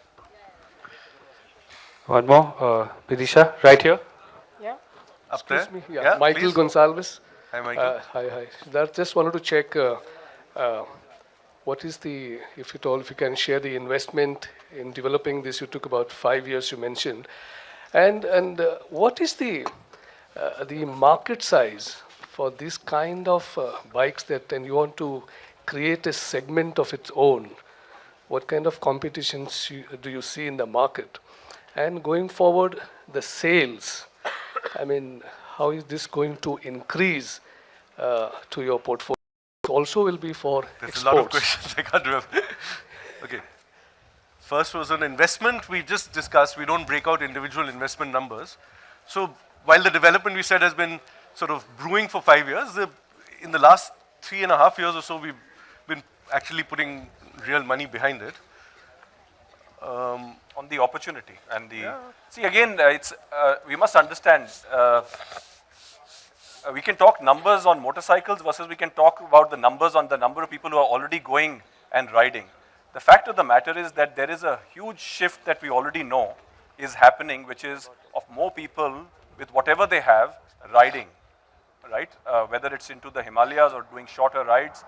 One more, Vidisha, right here. Yeah. Up there? Excuse me, yeah, Michael please. Gonsalves. Hi, Michael. Hi. That just wanted to check what is the, if you can share the investment in developing this. You took about 5 years, you mentioned, and what is the market size for this kind of bikes and you want to create a segment of its own? What kind of competitions do you see in the market? And going forward, the sales, I mean, how is this going to increase to your portfolio? Also will be for There's exports. a lot of questions I can't remember. Okay. First was an investment. We just discussed, we don't break out individual investment numbers. So while the development we said has been sort of brewing for 5 years, in the last 3.5 years or so, we've been actually putting real money behind it. On the opportunity and the see again, it's we must understand. We can talk numbers on motorcycles versus we can talk about the numbers on the number of people who are already going and riding. The fact of the matter is that there is a huge shift that we already know is happening, which is of more people with whatever they have riding, right? Whether it's into the Himalayas or doing shorter rides.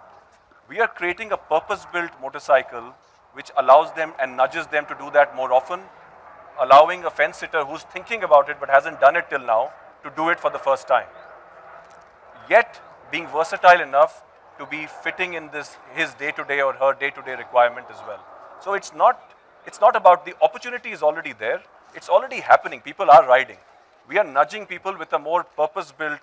We are creating a purpose-built motorcycle which allows them and nudges them to do that more often, allowing a fence sitter who's thinking about it but hasn't done it till now to do it for the first time. Yet being versatile enough to be fitting in his day-to-day or her day-to-day requirement as well. So it's not about the opportunity is already there. It's already happening. People are riding. We are nudging people with a more purpose-built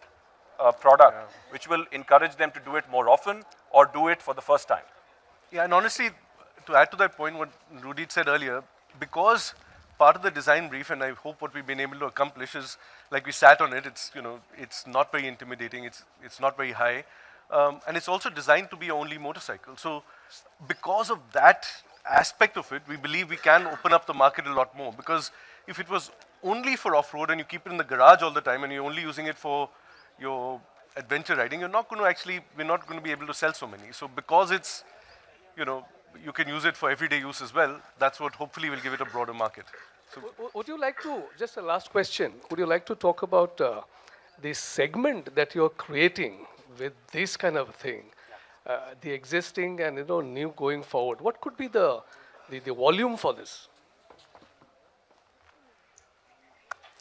product, which will encourage them to do it more often or do it for the first time. Yeah, and honestly, to add to that point, what Rudit said earlier, because part of the design brief, and I hope what we've been able to accomplish is, like we sat on it, it's not very intimidating, it's not very high, and it's also designed to be only motorcycle. So because of that aspect of it, we believe we can open up the market a lot more, because if it was only for off-road and you keep it in the garage all the time and you're only using it for your adventure riding, we're not going to be able to sell so many. So because it's, you can use it for everyday use as well, that's what hopefully will give it a broader market. So would you like to, just a last question, would you like to talk about the segment that you're creating with this kind of thing, the existing and new going forward? What could be the volume for this?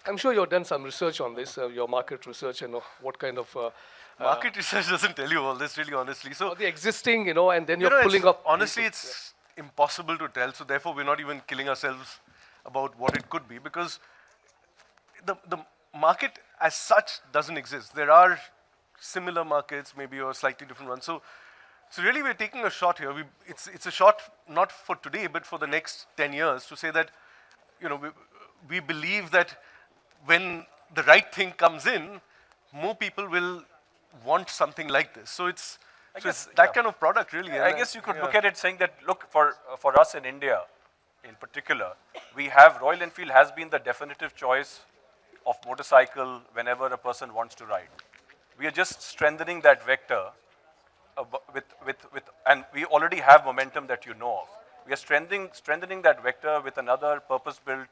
I'm sure you've done some research on this, your market research, and what kind of... market research doesn't tell you all this, really, honestly. So the existing, and then you're pulling up... Honestly, it's impossible to tell, so therefore we're not even killing ourselves about what it could be, because the market as such doesn't exist. There are similar markets, maybe, or slightly different ones. So really we're taking a shot here. It's a shot not for today, but for the next 10 years to say that, we believe that when the right thing comes in, more people will want something like this. So it's that kind of product, really. I guess you could look at it saying that, look, for us in India, in particular, we have Royal Enfield has been the definitive choice of motorcycle whenever a person wants to ride. We are just strengthening that vector and we already have momentum that you know of. We are strengthening that vector with another purpose-built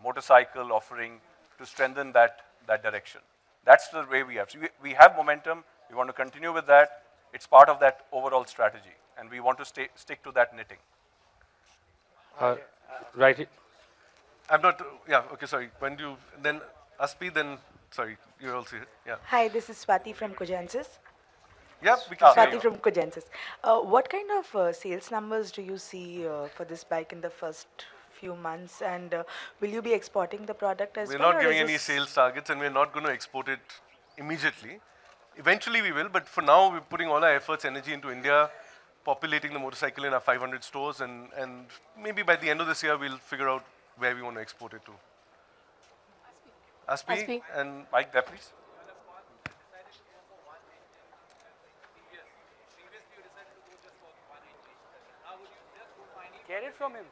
motorcycle offering to strengthen that direction. That's the way we have. So we have momentum. We want to continue with that. It's part of that overall strategy, and we want to stick to that knitting. Right. I'm not. Yeah. Okay. Sorry. When do you then Aspi? Then sorry. You're also here. Yeah. Hi. This is Swati from Cogensis. Yeah. We can. Swati from Cogensis. What kind of sales numbers do you see for this bike in the first few months, and will you be exporting the product as well? We're not giving any sales targets, and we're not going to export it immediately. Eventually we will, but for now we're putting all our efforts, energy into India, populating the motorcycle in our 500 stores, and maybe by the end of this year we'll figure out where we want to export it to. Aspi and Mike there, please. Get it from him.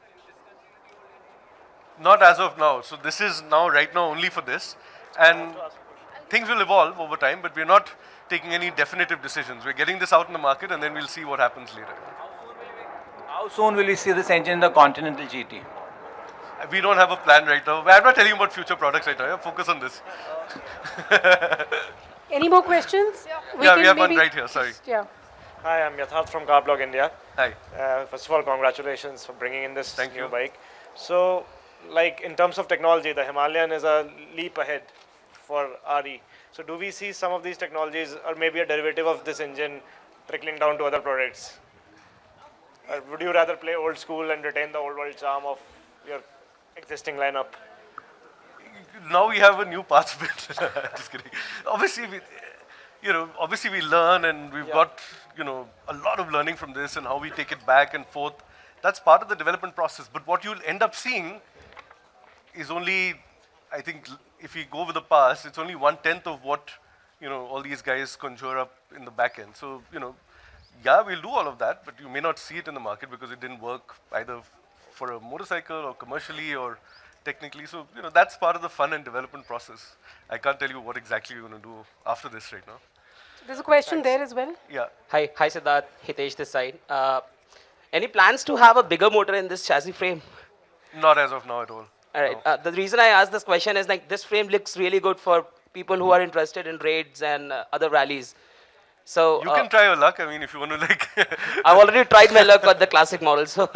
Not as of now. So this is right now only for this, and things will evolve over time, but we're not taking any definitive decisions. We're getting this out in the market, and then we'll see what happens later. How soon will we see this engine in the Continental GT? We don't have a plan right now. I'm not telling you about future products right now. Yeah? Focus on this. Any more questions? We have one right here. Sorry. Yeah. Hi, I'm Yatharth from Carblog India. Hi. First of all, congratulations for bringing in this new bike. So, like in terms of technology, the Himalayan is a leap ahead for RE. So do we see some of these technologies, or maybe a derivative of this engine, trickling down to other products? Or would you rather play old school and retain the old world charm of your existing lineup? Now we have a new parts bit. Just kidding. Obviously, we learn, and we've got a lot of learning from this, and how we take it back and forth. That's part of the development process. But what you'll end up seeing is only, I think, if we go with the past, it's only 1/10 of what all these guys conjure up in the back end. So yeah, we'll do all of that, but you may not see it in the market because it didn't work either for a motorcycle or commercially or technically. So, that's part of the fun and development process. I can't tell you what exactly we're going to do after this right now. There's a question there as well. Yeah. Hi Siddharth, Hitesh this side. Any plans to have a bigger motor in this chassis frame? Not as of now at all. All right. The reason I asked this question is like this frame looks really good for people who are interested in raids and other rallies. So You can try your luck. I mean, if you want to I've already tried my luck on the classic model, so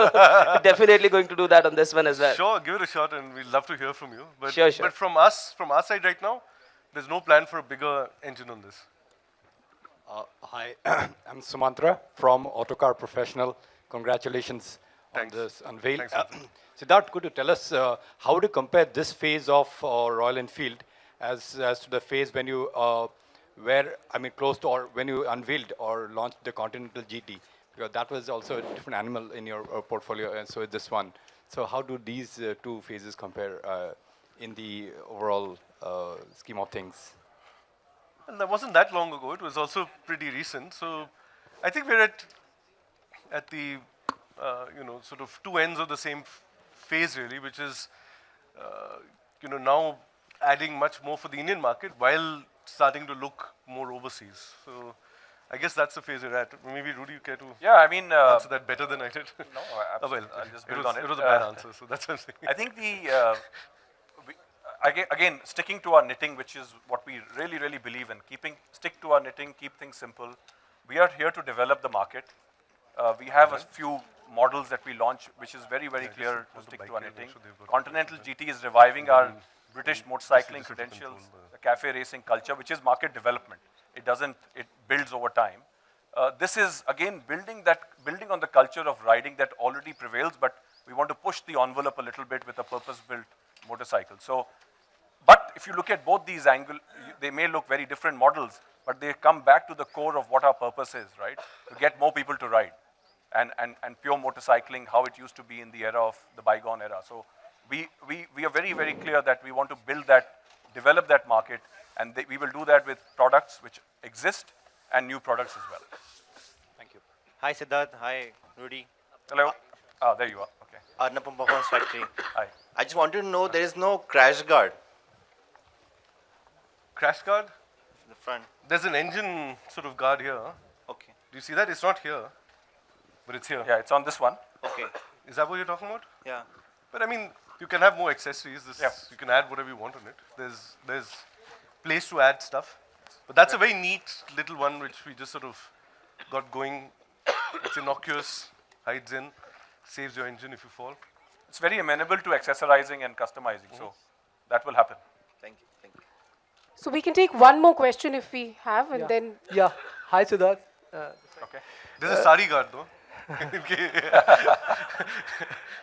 definitely going to do that on this one as well. Sure, give it a shot, and we'd love to hear from you. But, Sure. But from our side right now, there's no plan for a bigger engine on this. Hi, I'm Sumantra from Autocar Professional. Congratulations on this Unveil. Siddharth, could you tell us how to compare this phase of Royal Enfield as to the phase when you close to or when you unveiled or launched the Continental GT? Because that was also a different animal in your portfolio, and so is this one. So how do these two phases compare in the overall scheme of things? And that wasn't that long ago. It was also pretty recent. So I think we're at the sort of two ends of the same phase really, which is now adding much more for the Indian market while starting to look more overseas. So I guess that's the phase we're at. Maybe Rudy, you care to answer that better than I did? No, absolutely. I'll just build on it. It was a bad answer, so that's what I'm saying. I think again, sticking to our knitting, which is what we really, really believe in, stick to our knitting, keep things simple. We are here to develop the market. We have a few models that we launch, which is very, very clear to stick to our knitting. Continental GT is reviving our British motorcycling credentials, the cafe racing culture, which is market development. It builds over time. This is again building on the culture of riding that already prevails, but we want to push the envelope a little bit with a purpose-built motorcycle. So, but if you look at both these angles, they may look very different models, but they come back to the core of what our purpose is, right? To get more people to ride, and pure motorcycling, how it used to be in the era of the bygone era. So we are very, very clear that we want to build that, develop that market, and we will do that with products which exist and new products as well. Thank you. Hi Siddharth, hi Rudy. Hello. There you are. Okay. Arnapam Performance Factory. Hi. I just wanted to know there is no crash guard. Crash guard? The front. There's an engine sort of guard here. Okay. Do you see that? It's not here, but it's here. Yeah, it's on this one. Okay. Is that what you're talking about? Yeah. But I mean, you can have more accessories. You can add whatever you want on it. There's place to add stuff. But that's a very neat little one which we just sort of got going. It's innocuous, hides in, saves your engine if you fall. It's very amenable to accessorizing and customizing, so that will happen. Thank you. Thank you. So we can take one more question if we have, and then. Yeah. Hi, Siddharth. Okay. This is sari guard though.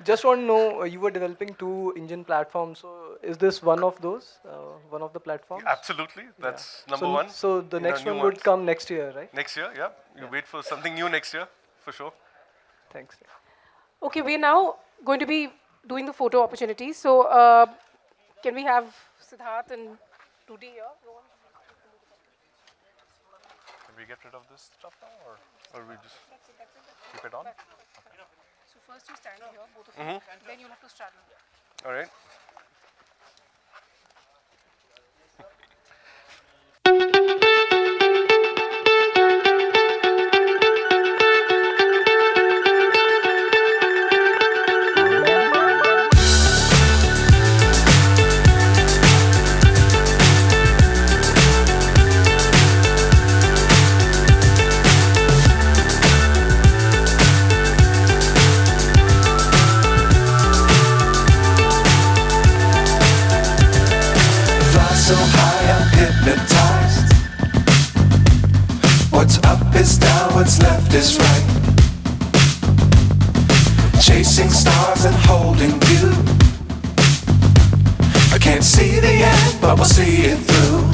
Just want to know, you were developing 2 engine platforms. So is this one of those, one of the platforms? Absolutely. That's number one. So the next one would come next year, right? Next year, yeah. You wait for something new next year, for sure. Thanks. Okay, we are now going to be doing the photo opportunity. So can we have Siddharth and Rudy here? Can we get rid of this stuff now, or we just keep it on? Okay. So first you stand here, both of you, then you'll have to straddle. All right. So high I'm hypnotized. What's up is down, what's left is right. Chasing stars and holding you. I can't see the end, but we'll see it through.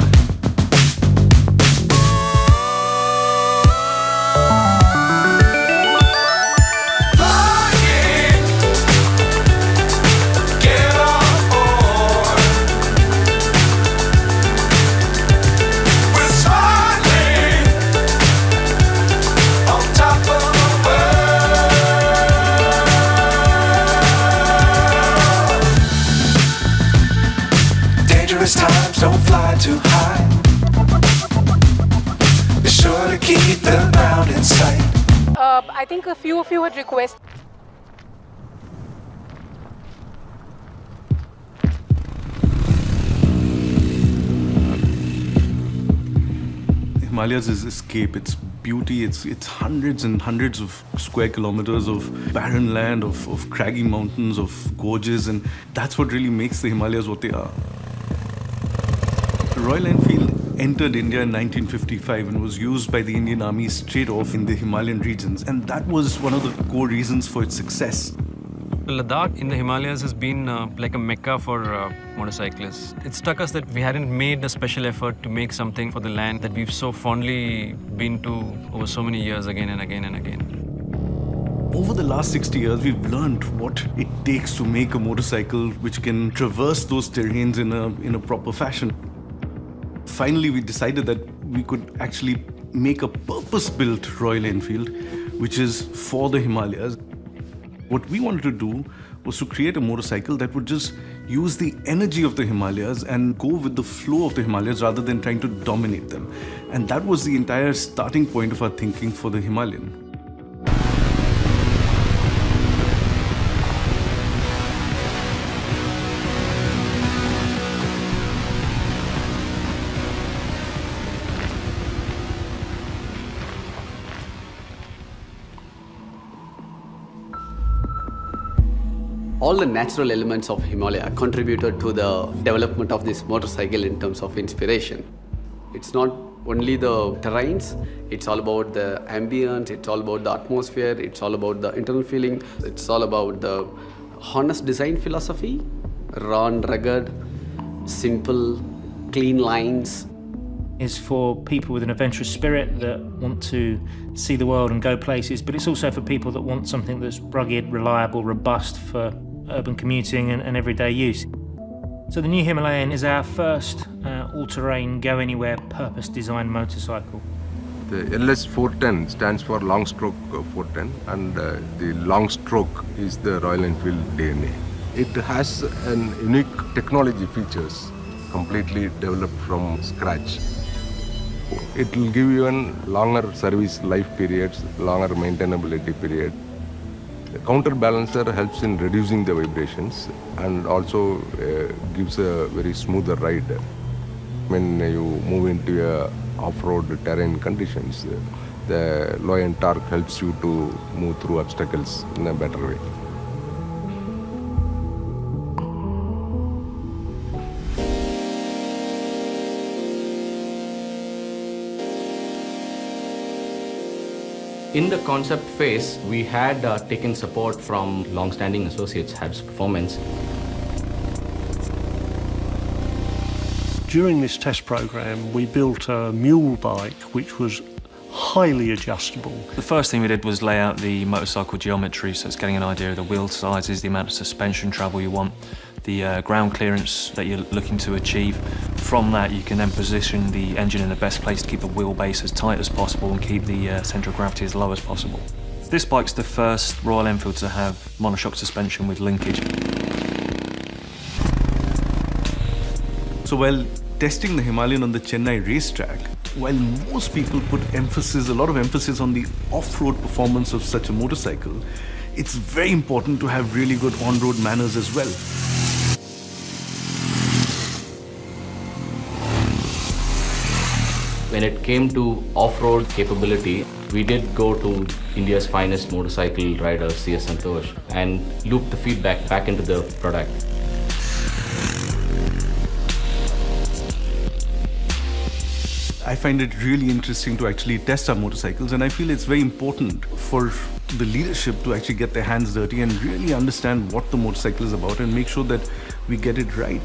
Top Dangerous times, don't fly too high. Be sure to keep the ground in sight. I think a few of you had requested. Himalayas is escape, it's beauty, it's hundreds and hundreds of square kilometers of barren land, of craggy mountains, of gorges, and that's what really makes the Himalayas what they are. Royal Enfield entered India in 1955 and was used by the Indian Army straight off in the Himalayan regions, and that was one of the core reasons for its success. Ladakh in the Himalayas has been like a mecca for motorcyclists. It struck us that we hadn't made a special effort to make something for the land that we've so fondly been to over so many years again and again and again. Over the last 60 years, we've learned what it takes to make a motorcycle which can traverse those terrains in a proper fashion. Finally, we decided that we could actually make a purpose-built Royal Enfield, which is for the Himalayas. What we wanted to do was to create a motorcycle that would just use the energy of the Himalayas and go with the flow of the Himalayas rather than trying to dominate them. And that was the entire starting point of our thinking for the Himalayan. All the natural elements of Himalaya contributed to the development of this motorcycle in terms of inspiration. It's not only the terrains, it's all about the ambience, it's all about the atmosphere, it's all about the internal feeling, it's all about the honest design philosophy, raw and rugged, simple, clean lines. Is for people with an adventurous spirit that want to see the world and go places, but it's also for people that want something that's rugged, reliable, robust for urban commuting and everyday use. So the new Himalayan is our first all-terrain, go-anywhere, purpose-designed motorcycle. The LS 410 stands for Long Stroke 410, and the long stroke is the Royal Enfield DNA. It has an unique technology features completely developed from scratch. It will give you a longer service life periods, longer maintainability period. The counterbalancer helps in reducing the vibrations and also gives a very smoother ride. When you move into a off-road terrain conditions, the low end torque helps you to move through obstacles in a better way. In the concept phase, we had taken support from long-standing associates, Habs Performance. During this test program, we built a mule bike which was highly adjustable. The first thing we did was lay out the motorcycle geometry, so it's getting an idea of the wheel sizes, the amount of suspension travel you want, the ground clearance that you're looking to achieve. From that, you can then position the engine in the best place to keep the wheelbase as tight as possible and keep the centre of gravity as low as possible. This bike's the first Royal Enfield to have monoshock suspension with linkage. So while testing the Himalayan on the Chennai racetrack, while most people put a lot of emphasis on the off-road performance of such a motorcycle, it's very important to have really good on-road manners as well. When it came to off-road capability, we did go to India's finest motorcycle rider, CS Santosh, and loop the feedback back into the product. I find it really interesting to actually test our motorcycles, and I feel it's very important for the leadership to actually get their hands dirty and really understand what the motorcycle is about and make sure that we get it right.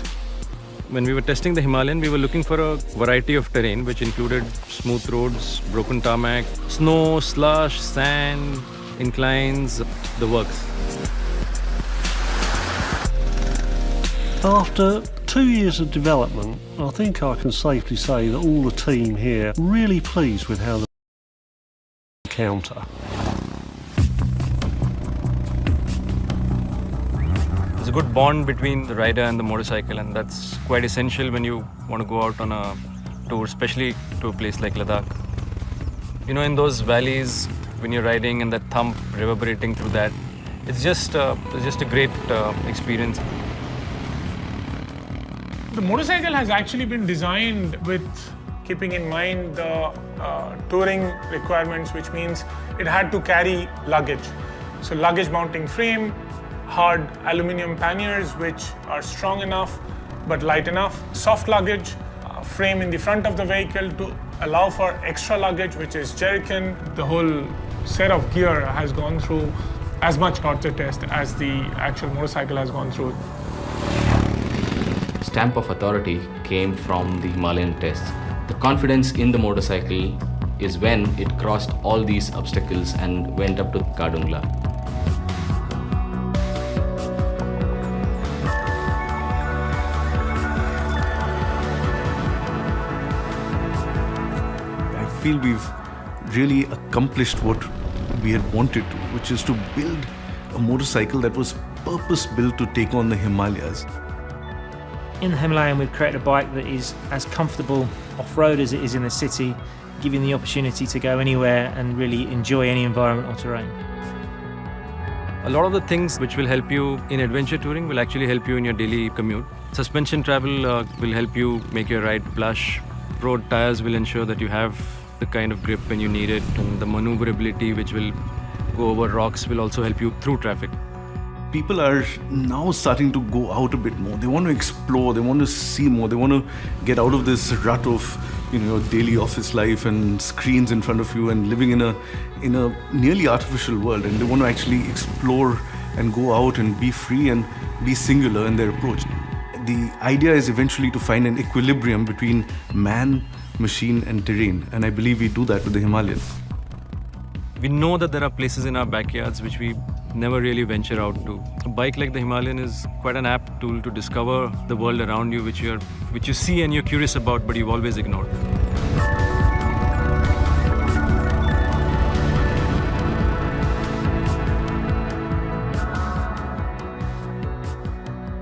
When we were testing the Himalayan, we were looking for a variety of terrain which included smooth roads, broken tarmac, snow, slush, sand, inclines, the works. After 2 years of development, I think I can safely say that all the team here are really pleased with how the It's counter. a a good bond between the rider and the motorcycle, and that's quite essential when you want to go out on a tour, especially to a place like Ladakh. You know, in those valleys, when you're riding and that thump reverberating through that, it's just a great experience. The motorcycle has actually been designed with keeping in mind the touring requirements, which means it had to carry luggage. So luggage mounting frame, hard aluminum panniers which are strong enough but light enough, soft luggage, frame in the front of the vehicle to allow for extra luggage, which is jerrycan. The whole set of gear has gone through as much torture test as the actual motorcycle has gone through. Stamp of authority came from the Himalayan tests. The confidence in the motorcycle is when it crossed all these obstacles and went up to Kadungla. I feel we've really accomplished what we had wanted to, which is to build a motorcycle that was purpose-built to take on the Himalayas. In the Himalayan, we've created a bike that is as comfortable off-road as it is in the city, giving the opportunity to go anywhere and really enjoy any environment or terrain. A lot of the things which will help you in adventure touring will actually help you in your daily commute. Suspension travel will help you make your ride plush. Road tires will ensure that you have the kind of grip when you need it, and the maneuverability which will go over rocks will also help you through traffic. People are now starting to go out a bit more. They want to explore, they want to see more, they want to get out of this rut of your daily office life and screens in front of you and living in a nearly artificial world, and they want to actually explore and go out and be free and be singular in their approach. The idea is eventually to find an equilibrium between man, machine and terrain, and I believe we do that with the Himalayan. We know that there are places in our backyards which we never really venture out to. A bike like the Himalayan is quite an apt tool to discover the world around you which you see and you're curious about but you've always ignored.